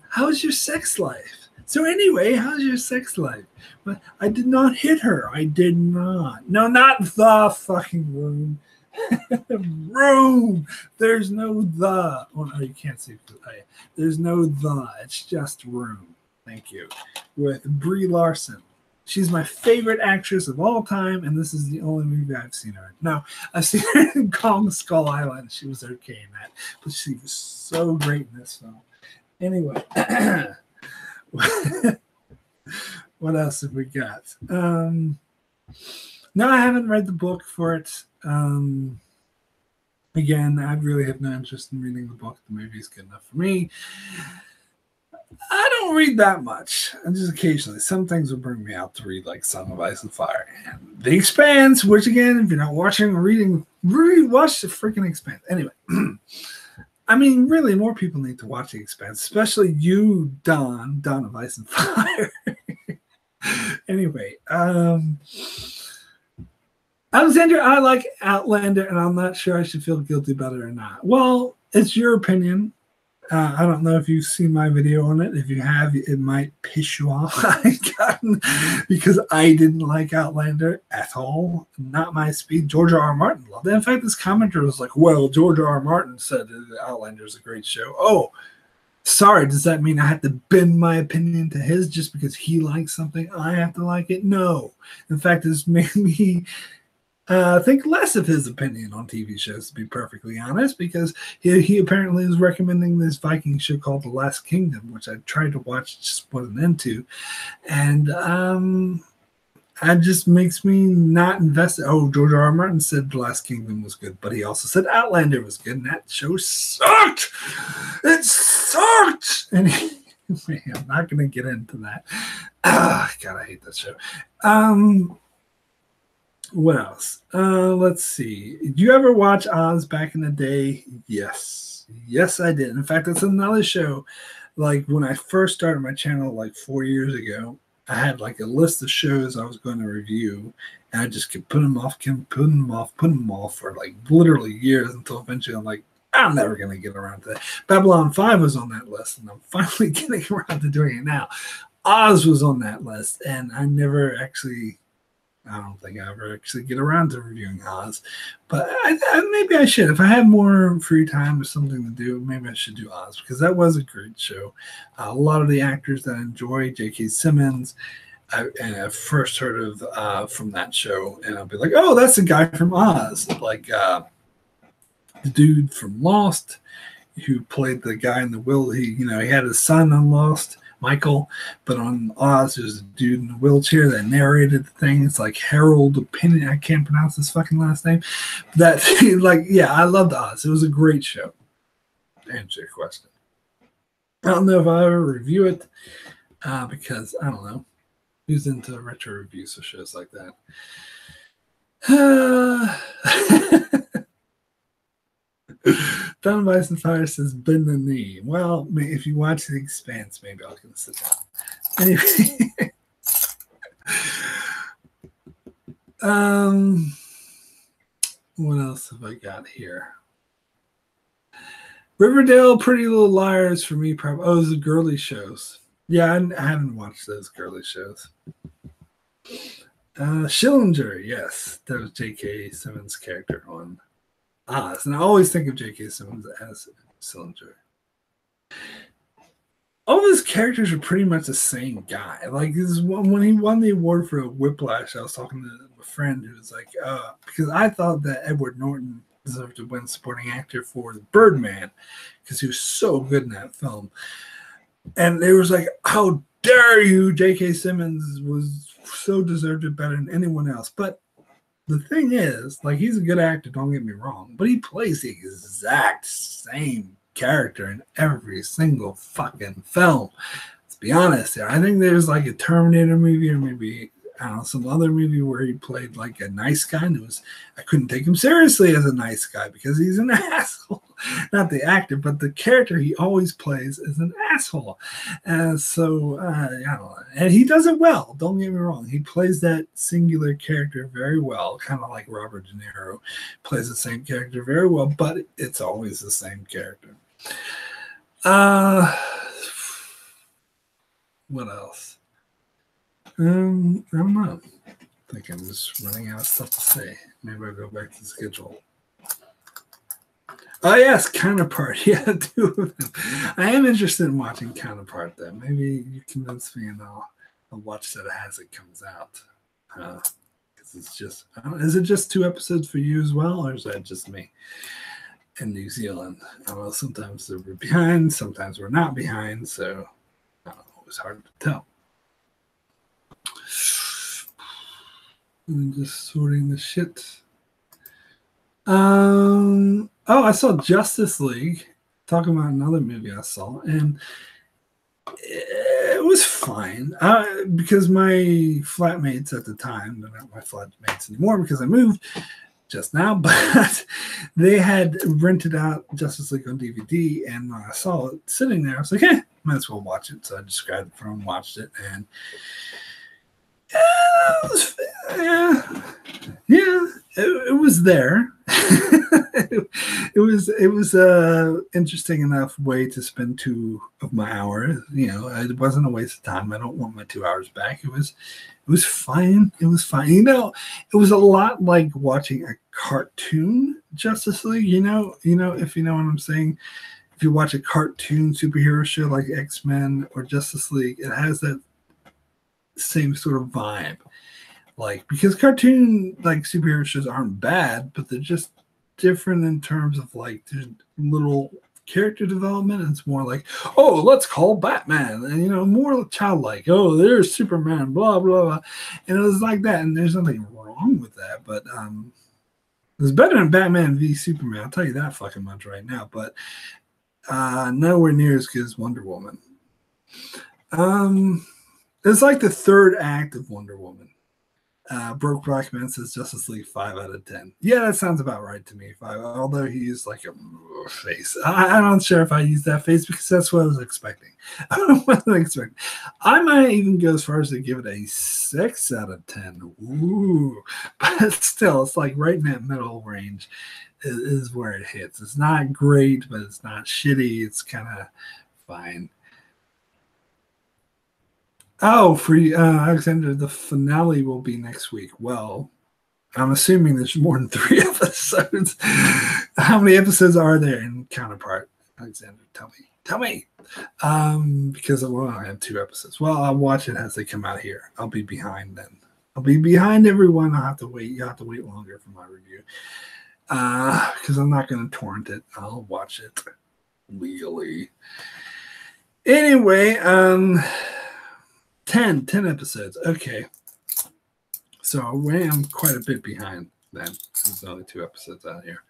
How's your sex life? So anyway, how's your sex life? Well, I did not hit her. I did not. No, not the fucking room. Room. There's no the. Oh, no, you can't see. There's no the. It's just room. Thank you. With Brie Larson. She's my favorite actress of all time, and this is the only movie I've seen her in. No, I've seen her in Kong Skull Island. She was okay in that, but she was so great in this film. Anyway, what else have we got? No, I haven't read the book for it. Again, I really have no interest in reading the book. The movie is good enough for me. I don't read that much. And just occasionally. Some things will bring me out to read, like Song of Ice and Fire and The Expanse, which again, if you're not watching or reading, watch the freaking Expanse. Anyway, I mean, really, more people need to watch The Expanse, especially you, Don of Ice and Fire. Anyway, Alexander, I like Outlander, and I'm not sure I should feel guilty about it or not. Well, it's your opinion. I don't know if you've seen my video on it. If you have, it might piss you off because I didn't like Outlander at all. Not my speed. George R. Martin loved it. In fact, this commenter was like, well, George R. Martin said Outlander is a great show. Oh, sorry. Does that mean I have to bend my opinion to his just because he likes something? I have to like it? No. In fact, it's made me think less of his opinion on TV shows, to be perfectly honest, because he apparently is recommending this Viking show called The Last Kingdom, which I tried to watch, just wasn't into. And it just makes me not invested. Oh, George R. R. Martin said The Last Kingdom was good, but he also said Outlander was good, and that show sucked. It sucked! And I'm not going to get into that. God, I hate that show. What else? Let's see. Did you ever watch Oz back in the day? Yes. Yes, I did. In fact, that's another show. Like when I first started my channel like 4 years ago, I had like a list of shows I was going to review, and I just kept putting them off for like literally years until eventually I'm like, I'm never going to get around to that. Babylon 5 was on that list, and I'm finally getting around to doing it now. Oz was on that list, and I don't think I ever actually get around to reviewing Oz, but maybe I should. If I have more free time or something to do, maybe I should do Oz, because that was a great show. A lot of the actors that I enjoy, J.K. Simmons, and I first heard of from that show, and I'll be like, oh, that's the guy from Oz, like the dude from Lost, who played the guy in the will. He had his son on Lost, Michael, but on Oz, there's a dude in a wheelchair that narrated the thing. It's like Harold Penny. I can't pronounce his fucking last name. That, I loved Oz. It was a great show. To answer your question, I don't know if I'll ever review it because I don't know who's into retro reviews of shows like that. Don Vice and Fire says bend the knee. Well, if you watch The Expanse, maybe I can sit down. Anyway, what else have I got here? Riverdale, Pretty Little Liars for me. Probably. Oh, those are girly shows. Yeah, I haven't watched those girly shows. Schillinger, yes, that was J.K. Simmons' character on Oz, and I always think of J.K. Simmons as Schillinger. All of his characters are pretty much the same guy. Like this one, when he won the award for Whiplash, I was talking to a friend who was like, because I thought that Edward Norton deserved to win supporting actor for The Birdman because he was so good in that film. And they was like, how dare you? J.K. Simmons was so deserved it better than anyone else. But the thing is, like, he's a good actor, don't get me wrong, but he plays the exact same character in every single fucking film. Let's be honest here. I think there's like a Terminator movie or maybe, I don't know, some other movie where he played like a nice guy, and I couldn't take him seriously as a nice guy because he's an asshole. Not the actor, but the character he always plays is an asshole. And so, I don't know. And he does it well. Don't get me wrong. He plays that singular character very well, kind of like Robert De Niro plays the same character very well, but it's always the same character. What else? I don't know. I think I'm just running out of stuff to say. Maybe I'll go back to the schedule. Oh yes, Counterpart. Yeah, two of them. I am interested in watching Counterpart. Though maybe you convince me, and I'll watch that as it comes out. Because it's just, is it just 2 episodes for you as well, or is that just me in New Zealand? I don't know. Sometimes we're behind, sometimes we're not behind. So I don't know, it's hard to tell. I'm just sorting the shit. Oh, I saw Justice League. Talking about another movie I saw, and it was fine. Because my flatmates at the time, they're not my flatmates anymore because I moved just now, but they had rented out Justice League on DVD, and when I saw it sitting there, I was like, might as well watch it. So I just grabbed it from and watched it, and it was there. it was a interesting enough way to spend 2 of my hours. It wasn't a waste of time. I don't want my 2 hours back. It was fine. It was fine. It was a lot like watching a cartoon Justice League. If you know what I'm saying. If you watch a cartoon superhero show like X-Men or Justice League, it has that same sort of vibe. Because cartoon superhero shows aren't bad, but they're just different in terms of there's little character development. It's more like, oh, let's call Batman, and more childlike. Oh, there's Superman, blah blah blah, and it was like that. And there's nothing wrong with that, but it was better than Batman v Superman. I'll tell you that fucking much right now. But nowhere near as good as Wonder Woman. It's like the third act of Wonder Woman. Broke Blackman says Justice League 5 out of 10. Yeah, that sounds about right to me. 5, although he used like a face. I'm not sure if I used that face because that's what I was expecting. I might even go as far as to give it a 6 out of 10. Ooh, but still, it's like right in that middle range is where it hits. It's not great, but it's not shitty. It's kind of fine. Oh, for Alexander, the finale will be next week. Well, I'm assuming there's more than 3 episodes. How many episodes are there in Counterpart? Alexander, tell me. Because I have 2 episodes. Well, I'll watch it as they come out here. I'll be behind then. I'll be behind everyone. I'll have to wait. You have to wait longer for my review. Because I'm not going to torrent it. I'll watch it legally. Anyway, 10 episodes. Okay. So I am quite a bit behind then. There's only 2 episodes out here.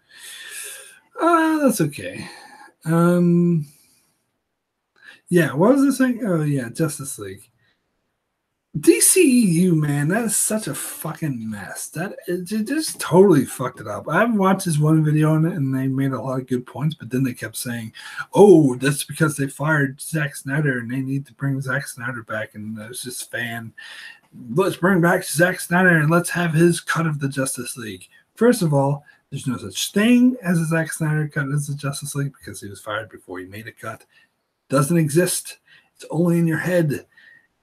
That's okay. Yeah, what was I saying? Oh, yeah, Justice League. DCEU, man, that is such a fucking mess. It just totally fucked it up. I haven't watched this one video on it, and they made a lot of good points, but then they kept saying, oh, that's because they fired Zack Snyder, and they need to bring Zack Snyder back, and there's this fan, let's bring back Zack Snyder, and let's have his cut of the Justice League. First of all, there's no such thing as a Zack Snyder cut as the Justice League, because he was fired before he made a cut. Doesn't exist. It's only in your head.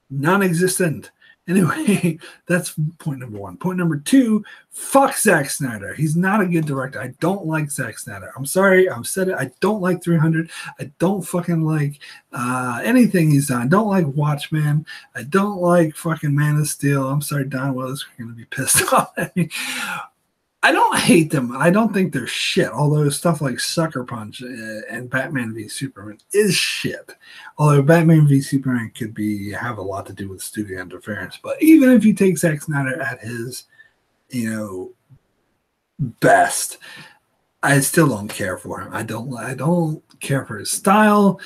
Non-existent. Anyway, that's point number 1. Point number 2, fuck Zack Snyder. He's not a good director. I don't like Zack Snyder. I'm sorry. I've said it. I don't like 300. I don't fucking like anything he's done. I don't like Watchmen. I don't like fucking Man of Steel. I'm sorry, Don Willis. We're going to be pissed off at me. I don't hate them. I don't think they're shit. Although stuff like Sucker Punch and Batman v Superman is shit. Although Batman v Superman could have a lot to do with studio interference. But even if you take Zack Snyder at his, best, I still don't care for him. I don't care for his style.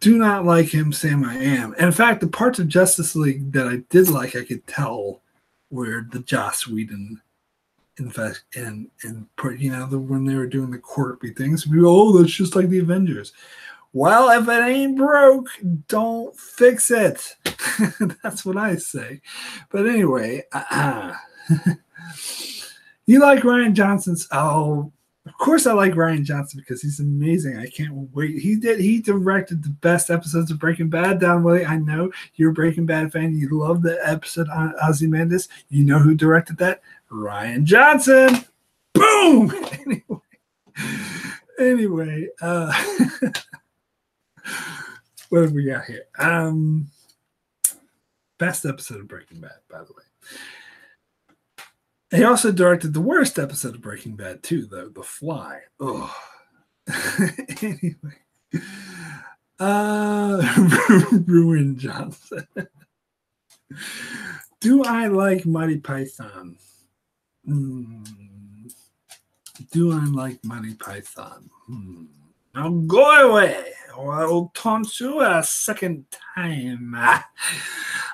Do not like him. Sam, I am. And in fact, the parts of Justice League that I did like, I could tell where the Joss Whedon, in fact, and when they were doing the quirky things, that's just like the Avengers. Well, if it ain't broke, don't fix it. That's what I say. But anyway, you like Rian Johnson's? Oh, of course I like Rian Johnson because he's amazing. I can't wait. He directed the best episodes of Breaking Bad. Don Willie, I know you're a Breaking Bad fan. You love the episode on Ozymandias. You know who directed that? Rian Johnson. Boom. Anyway, Anyway, what have we got here? Best episode of Breaking Bad, by the way. He also directed the worst episode of Breaking Bad too, though, The Fly. Oh. Anyway. Ruin Johnson. Do I like Monty Python? Do I like Monty Python? Now go away, or I will taunt you a second time.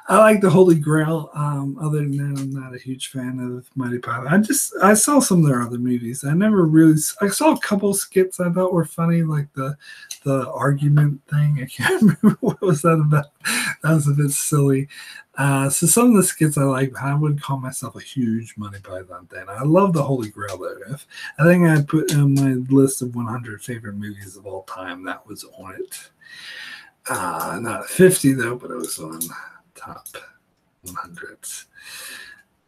I like the Holy Grail. Other than that, I'm not a huge fan of Monty Python. I saw some of their other movies. I saw a couple skits I thought were funny, like the argument thing. I can't remember what was that about. That was a bit silly. So some of the skits I like. I wouldn't call myself a huge Monty Python fan. I love the Holy Grail though. I think I put on my list of 100 favorite movies of all time. That was on it. Not 50 though, but it was on top 100s.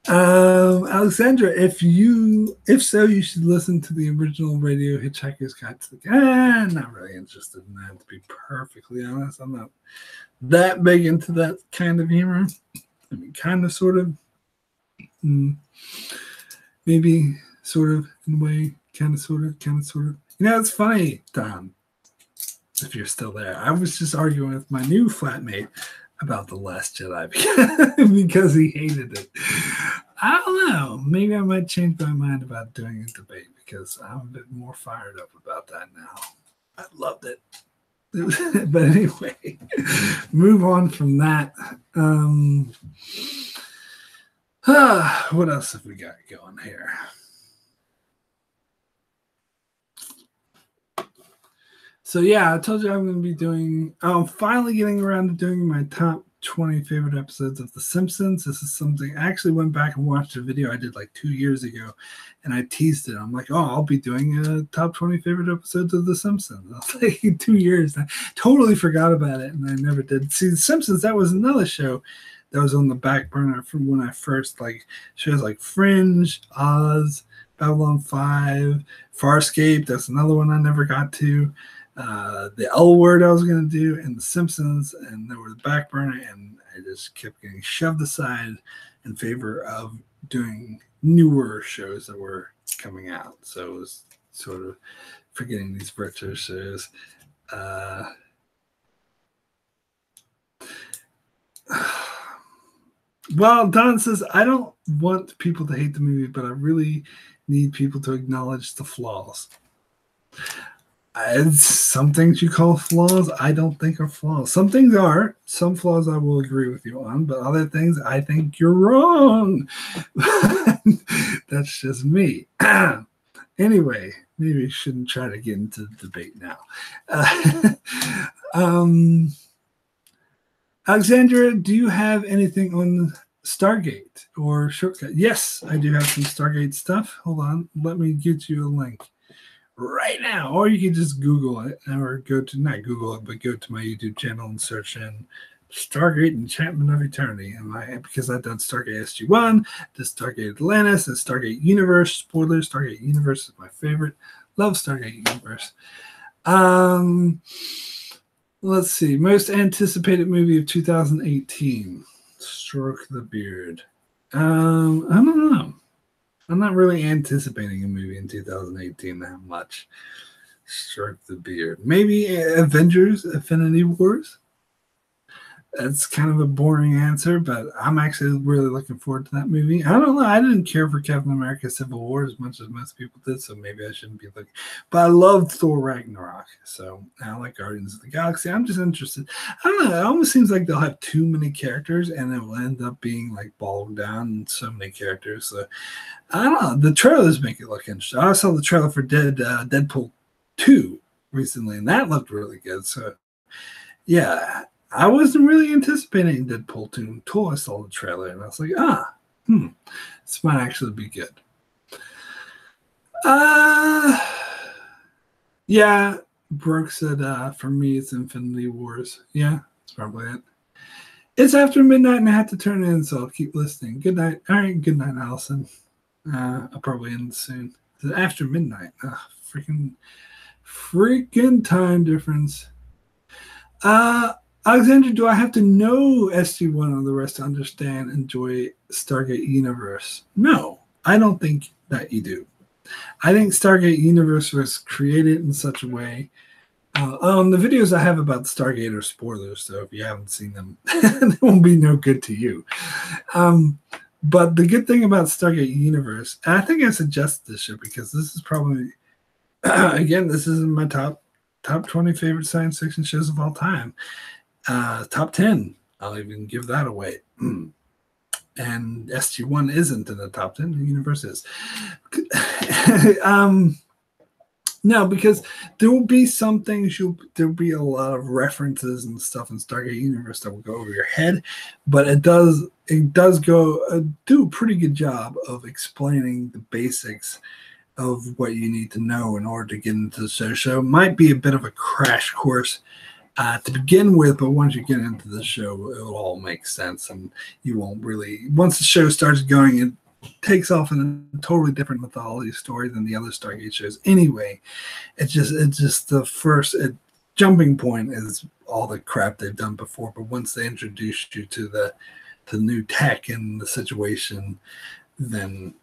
Alexandra, if so, you should listen to the original Radio Hitchhiker's Guide to the not really interested in that, to be perfectly honest. I'm not that big into that kind of humor. I mean, kind of, sort of, maybe, sort of, in a way, kind of, sort of. You know, it's funny, Don, if you're still there. I was just arguing with my new flatmate about The Last Jedi because he hated it. I don't know. Maybe I might change my mind about doing a debate because I'm a bit more fired up about that now. I loved it. But anyway, move on from that. What else have we got going here? So yeah, I told you I'm going to be doing. I'm finally getting around to doing my top 20 favorite episodes of The Simpsons. This is something I actually went back and watched a video I did like 2 years ago, and I teased it. I'm like, oh, I'll be doing a top 20 favorite episodes of The Simpsons. I was like 2 years. I totally forgot about it, and I never did. See, The Simpsons, that was another show that was on the back burner from when I first like shows like Fringe, Oz, Babylon 5, Farscape. That's another one I never got to. The L Word I was going to do, and The Simpsons, and they were the back burner, and I just kept getting shoved aside in favor of doing newer shows that were coming out. So it was sort of forgetting these virtual shows. Well, Don says, I don't want people to hate the movie, but I really need people to acknowledge the flaws. Some things you call flaws, I don't think are flaws. Some things are. Some flaws I will agree with you on, but other things I think you're wrong. That's just me. Anyway, maybe we shouldn't try to get into the debate now. Alexandra, do you have anything on Stargate or Shortcut? Yes, I do have some Stargate stuff. Hold on. Let me get you a link right now. Or you can just Google it, or go to, not Google it, but go to my YouTube channel and search in Stargate Enchantment of Eternity. Because I've done Stargate SG-1, did Stargate Atlantis, and Stargate Universe. Spoilers, Stargate Universe is my favorite. Love Stargate Universe. Let's see. Most anticipated movie of 2018. Stroke the Beard. I don't know. I'm not really anticipating a movie in 2018 that much. Stroke the Beard. Maybe Avengers Infinity Wars. That's kind of a boring answer, but I'm actually really looking forward to that movie. I don't know. I didn't care for Captain America Civil War as much as most people did, so maybe I shouldn't be looking. But I loved Thor Ragnarok, so I like Guardians of the Galaxy. I'm just interested. I don't know. It almost seems like they'll have too many characters, and it will end up being like bogged down in so many characters. So I don't know. The trailers make it look interesting. I saw the trailer for Deadpool 2 recently, and that looked really good. So yeah. I wasn't really anticipating Deadpool 2 until I saw the trailer, and I was like, this might actually be good. Yeah, Brooke said, for me, it's Infinity Wars. Yeah, that's probably it. It's after midnight, and I have to turn it in, so I'll keep listening. Good night. All right, good night, Allison. I'll probably end soon. It's after midnight. Freaking Freaking time difference. Alexander, do I have to know SG1 and the rest to understand, enjoy Stargate Universe? No, I don't think that you do. I think Stargate Universe was created in such a way. The videos I have about Stargate are spoilers, so if you haven't seen them, they won't be no good to you. But the good thing about Stargate Universe, and I think I suggest this show because this is probably, again, this is in my top 20 favorite science fiction shows of all time. Top 10, I'll even give that away. And SG1 isn't in the top 10, the universe is. No, because there will be some things there will be a lot of references and stuff in Stargate Universe that will go over your head, but it does go do a pretty good job of explaining the basics of what you need to know in order to get into the show. So it might be a bit of a crash course to begin with, but once you get into the show, it'll all make sense, and you won't really. Once the show starts going, it takes off in a totally different mythology story than the other Stargate shows. Anyway, it's just the first jumping point is all the crap they've done before. But once they introduce you to the new tech and the situation, then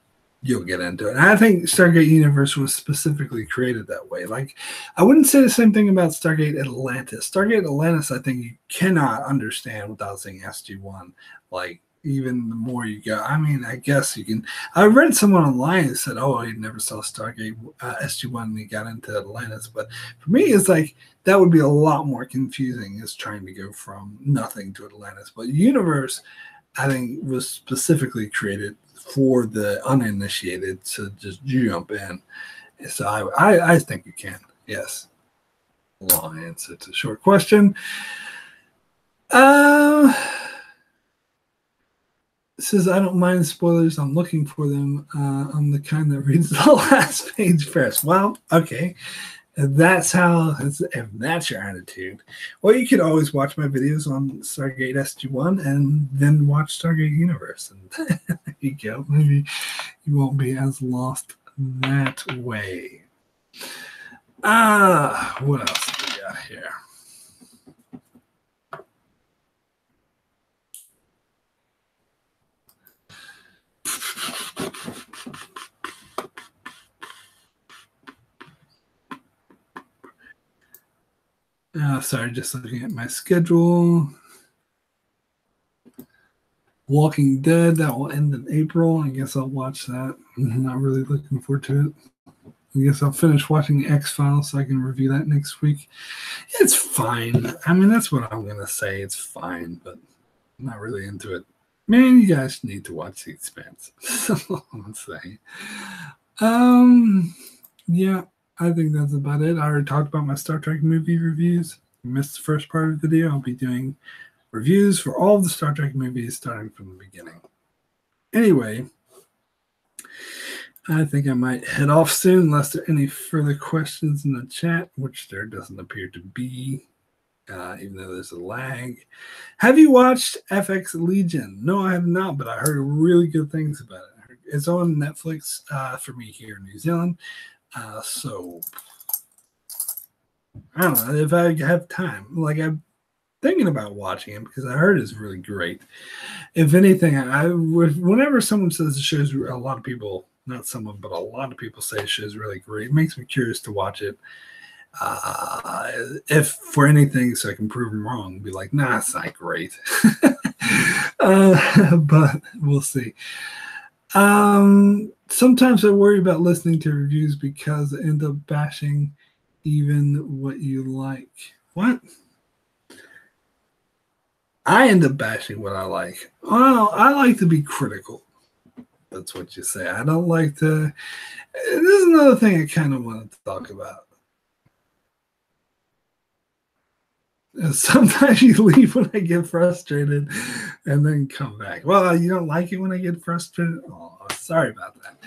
you'll get into it. And I think Stargate Universe was specifically created that way. Like, I wouldn't say the same thing about Stargate Atlantis. Stargate Atlantis, I think you cannot understand without seeing SG1. Like, even the more you go, I mean, I guess you can. I read someone online that said, oh, he never saw Stargate SG1 and he got into Atlantis. But for me, it's like that would be a lot more confusing as trying to go from nothing to Atlantis. But Universe, I think, was specifically created for the uninitiated to just jump in. So I think you can. Yes. Long answer to a short question. Says, I don't mind spoilers. I'm looking for them. I'm the kind that reads the last page first. Well, okay. If that's your attitude. Well, you could always watch my videos on Stargate SG1 and then watch Stargate Universe. And there you go. Maybe you won't be as lost that way. What else do we got here? Sorry, just looking at my schedule. Walking Dead, that will end in April. I guess I'll watch that. I'm not really looking forward to it. I guess I'll finish watching X-Files so I can review that next week. It's fine. I mean, that's what I'm going to say. It's fine, but I'm not really into it. Man, you guys need to watch The Expanse. That's all I'm saying. Yeah, I think that's about it. I already talked about my Star Trek movie reviews. If you missed the first part of the video, I'll be doing reviews for all of the Star Trek movies starting from the beginning. Anyway, I think I might head off soon unless there are any further questions in the chat, which there doesn't appear to be, even though there's a lag. Have you watched FX Legion? No, I have not, but I heard really good things about it. It's on Netflix for me here in New Zealand. So, I don't know if I have time. Like, I'm thinking about watching it because I heard it's really great. If anything, whenever someone says the show's, a lot of people, not someone, but a lot of people say the show's really great, it makes me curious to watch it. If for anything, so I can prove them wrong, be like, nah, it's not great. But we'll see. Sometimes I worry about listening to reviews because I end up bashing even what you like. What? I end up bashing what I like. Well, I like to be critical. That's what you say. I don't like to. This is another thing I kind of want to talk about. Sometimes you leave when I get frustrated and then come back. Well, you don't like it when I get frustrated? Oh, sorry about that.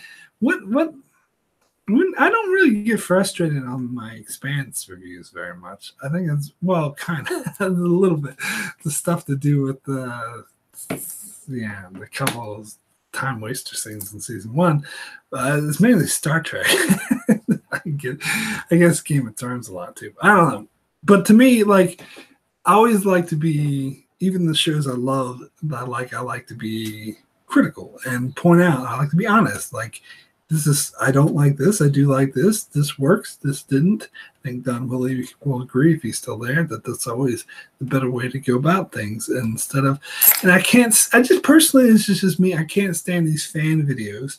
I don't really get frustrated on my Expanse reviews very much. I think it's, well, kind of a little bit. The stuff to do with the couple of time waster scenes in season 1. It's mainly Star Trek. I guess Game of Thrones a lot too. I don't know. But to me, like, I always like to be, even the shows I love that I like to be critical and point out. I like to be honest. Like, this is, I don't like this. I do like this. This works. This didn't. I think Don Willie will agree, if he's still there, that that's always the better way to go about things instead of, and I just personally, it's just me. I can't stand these fan videos.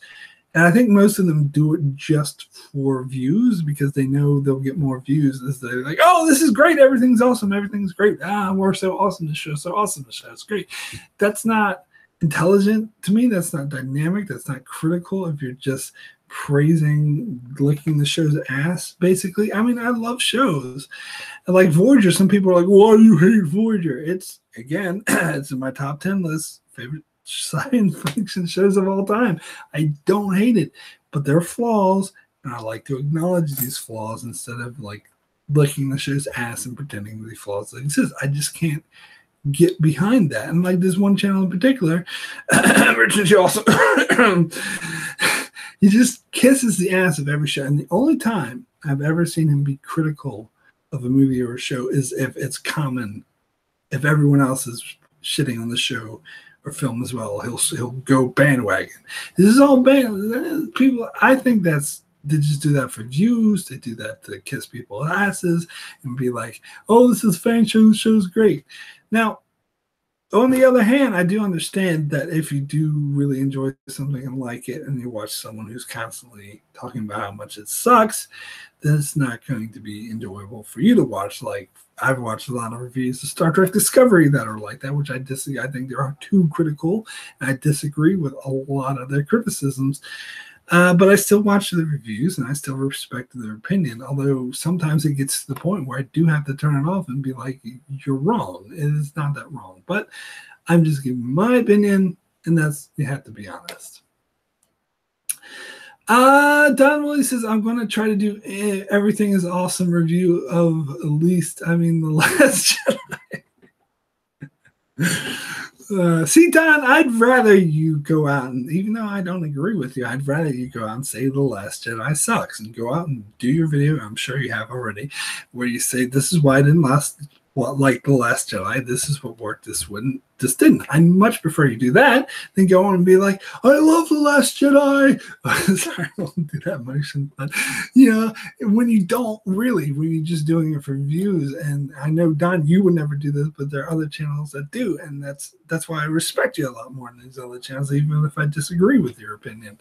And I think most of them do it just for views because they know they'll get more views as they're like, oh, this is great. Everything's awesome. Everything's great. We're so awesome. The show's so awesome. The show's great. That's not intelligent to me. That's not dynamic. That's not critical if you're just praising, licking the show's ass, basically. I mean, I love shows. Like Voyager, some people are like, why do you hate Voyager? It's, again, it's in my top 10 list. Favorite science fiction shows of all time. I don't hate it, but there are flaws, and I like to acknowledge these flaws instead of like licking the show's ass and pretending these flaws exist. I just can't get behind that. And like this one channel in particular, Richard Awesome, he just kisses the ass of every show. And the only time I've ever seen him be critical of a movie or a show is if it's common, if everyone else is shitting on the show or film as well, he'll go bandwagon. This is all people. I think they just do that for views. They do that to kiss people's asses and be like, "Oh, this is fan show. This show's great." Now, on the other hand, I do understand that if you do really enjoy something and like it, and you watch someone who's constantly talking about how much it sucks, then it's not going to be enjoyable for you to watch. Like, I've watched a lot of reviews of Star Trek Discovery that are like that, which I disagree. I think they are too critical, and I disagree with a lot of their criticisms. But I still watch the reviews, and I still respect their opinion, although sometimes it gets to the point where I do have to turn it off and be like, you're wrong. It's not that wrong. But I'm just giving my opinion, and that's, you have to be honest. Don Willie says, I'm going to try to do everything is awesome review of The Last Jedi. See, Don, I'd rather you go out and, even though I don't agree with you, I'd rather you go out and say The Last Jedi sucks and go out and do your video. I'm sure you have already, where you say, this is why I didn't like The Last Jedi. This is what worked. This didn't. I much prefer you do that than go on and be like, I love The Last Jedi. Sorry, I won't do that motion. But, when you don't really, when you're just doing it for views, and I know, Don, you would never do this, but there are other channels that do, and that's why I respect you a lot more than these other channels, even if I disagree with your opinion.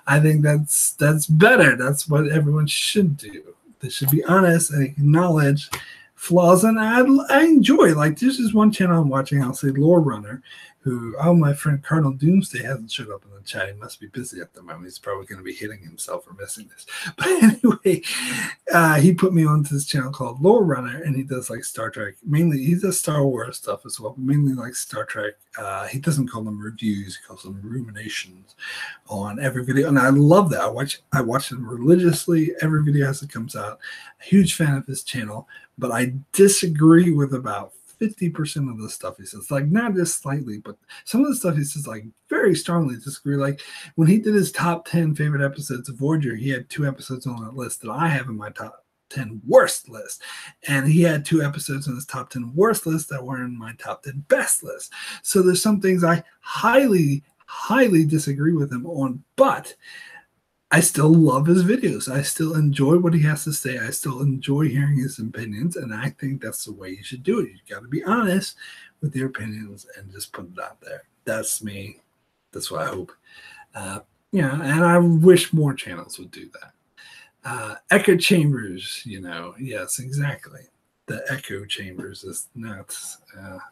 I think that's better. That's what everyone should do. They should be honest and acknowledge flaws, and I enjoy, like, this is one channel I'm watching, I'll say Lore Runner, who, my friend Cardinal Doomsday hasn't showed up in the chat. He must be busy at the moment. He's probably going to be hitting himself for missing this. But anyway, he put me onto this channel called Lore Runner, and he does like Star Trek. Mainly, he does Star Wars stuff as well, but mainly like Star Trek. He doesn't call them reviews. He calls them ruminations on every video. And I love that. I watch them religiously. Every video as it comes out. A huge fan of his channel, but I disagree with about 50% of the stuff he says, like, not just slightly, but some of the stuff he says, like, very strongly disagree. Like, when he did his top 10 favorite episodes of Voyager, he had 2 episodes on that list that I have in my top 10 worst list. And he had 2 episodes in his top 10 worst list that were in my top 10 best list. So there's some things I highly, highly disagree with him on, but I still love his videos. I still enjoy what he has to say. I still enjoy hearing his opinions, and I think that's the way you should do it. You got to be honest with your opinions and just put it out there. That's me. That's what I hope. And I wish more channels would do that. Echo chambers, yes, exactly. The echo chambers is nuts.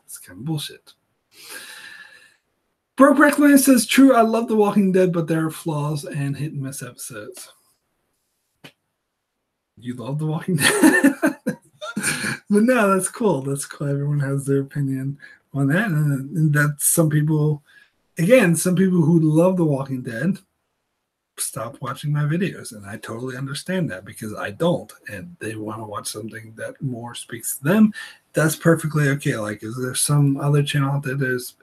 It's kind of bullshit. Broke Breckman says, true, I love The Walking Dead, but there are flaws and hit and miss episodes. You love The Walking Dead? But no, that's cool. That's cool. Everyone has their opinion on that. And that's some people who love The Walking Dead stop watching my videos. And I totally understand that because I don't. And they want to watch something that more speaks to them. That's perfectly okay. Like, is there some other channel out there that's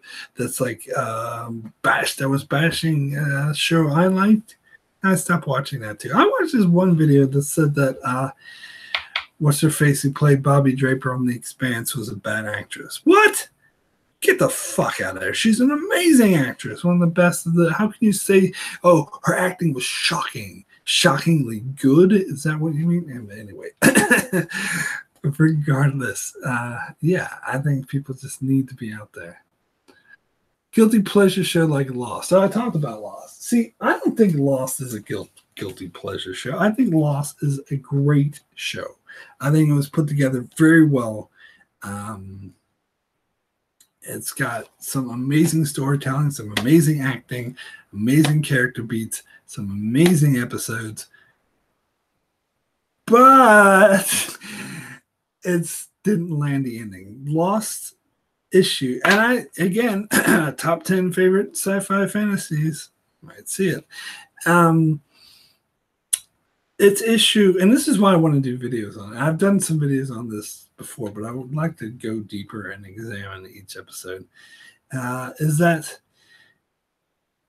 like that was bashing a show I liked? I stopped watching that too. I watched this one video that said that what's her face who played Bobby Draper on The Expanse was a bad actress. What? Get the fuck out of there. She's an amazing actress, one of the best of the. How can you say, oh, her acting was shocking, shockingly good? Is that what you mean? Anyway, regardless, yeah, I think people just need to be out there. Guilty pleasure show like Lost. So I talked about Lost. See, I don't think Lost is a guilty pleasure show. I think Lost is a great show. I think it was put together very well. It's got some amazing storytelling, some amazing acting, amazing character beats, some amazing episodes. But it didn't land the ending. Lost issue. And I, again, top 10 favorite sci-fi fantasies. Might see it. Its issue, and this is why I want to do videos on it. I've done some videos on this before, but I would like to go deeper and examine each episode. Is that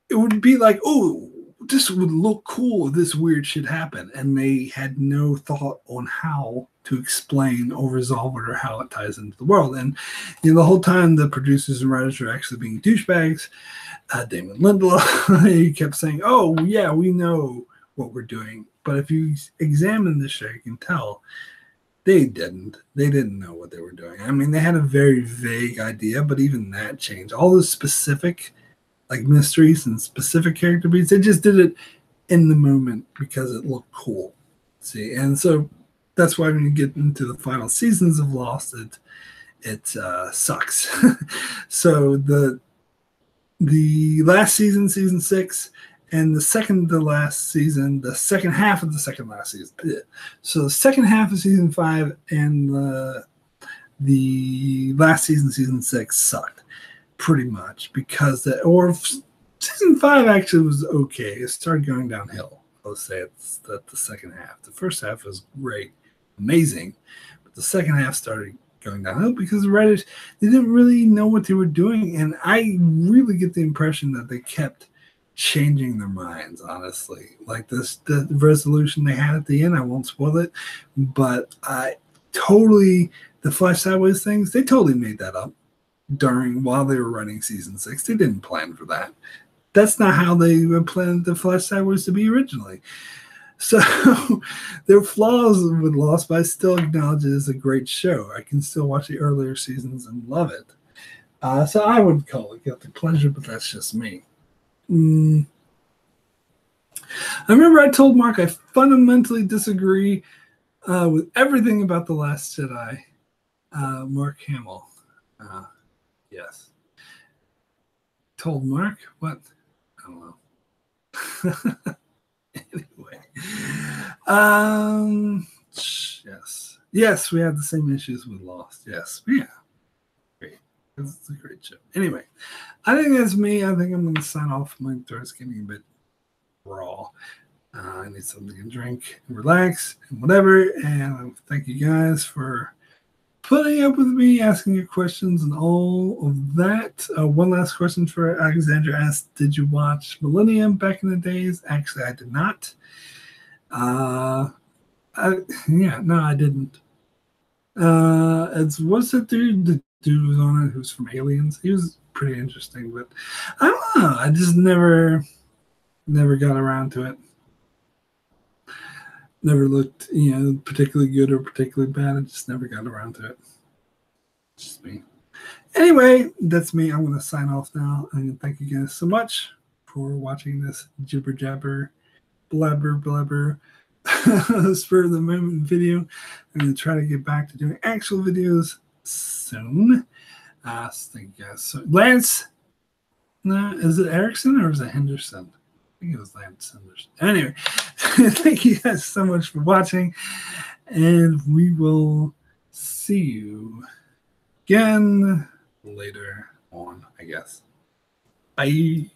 it would be like, oh, this would look cool if this weird shit happened. And they had no thought on how to explain or resolve it or how it ties into the world. And the whole time the producers and writers are actually being douchebags. Damon Lindelof, he kept saying, oh, yeah, we know what we're doing. But if you examine the show, you can tell they didn't. They didn't know what they were doing. I mean, they had a very vague idea, but even that changed. All those specific mysteries and specific character beats, they just did it in the moment because it looked cool. See, and so that's why when you get into the final seasons of Lost, it sucks. So the last season, season 6, and the second to last season, the second half of the second last season. So the second half of season 5 and the last season, season 6, sucked pretty much because season 5 actually was okay. It started going downhill. Let's say it's the second half. The first half was great, amazing, but the second half started going downhill because the writers, they didn't really know what they were doing, and I really get the impression that they kept changing their minds, honestly. Like the resolution they had at the end, I won't spoil it, but the Flash Sideways things, they totally made that up while they were running season 6. They didn't plan for that. That's not how they planned the Flash Sideways to be originally. So there are flaws with Lost, but I still acknowledge it as a great show. I can still watch the earlier seasons and love it. So I would call it guilty pleasure, but that's just me. I remember I told Mark I fundamentally disagree with everything about The Last Jedi. Mark Hamill. Yes. Told Mark? What? I don't know. Anyway. Yes. Yes, we have the same issues with Lost. Yes. Yeah. Great. It's a great show. Anyway, I think that's me. I think I'm going to sign off. My throat's getting a bit raw. I need something to drink and relax and whatever. And thank you guys for putting up with me, asking your questions and all of that. One last question for Alexandra asked, did you watch Millennium back in the days? Actually, I did not. No, I didn't. What's the dude? The dude was on it who's from Aliens. He was pretty interesting, but I don't know. I just never got around to it. Never looked, particularly good or particularly bad. I just never got around to it. Just me. Anyway, that's me. I'm going to sign off now. And thank you guys so much for watching this jibber jabber, blabber, spur of the moment video. I'm going to try to get back to doing actual videos soon. Thank you guys. So, Lance, no, is it Erickson or is it Henderson? I think it was Lance Henderson. Anyway, thank you guys so much for watching, and we will see you again later on, I guess. Bye.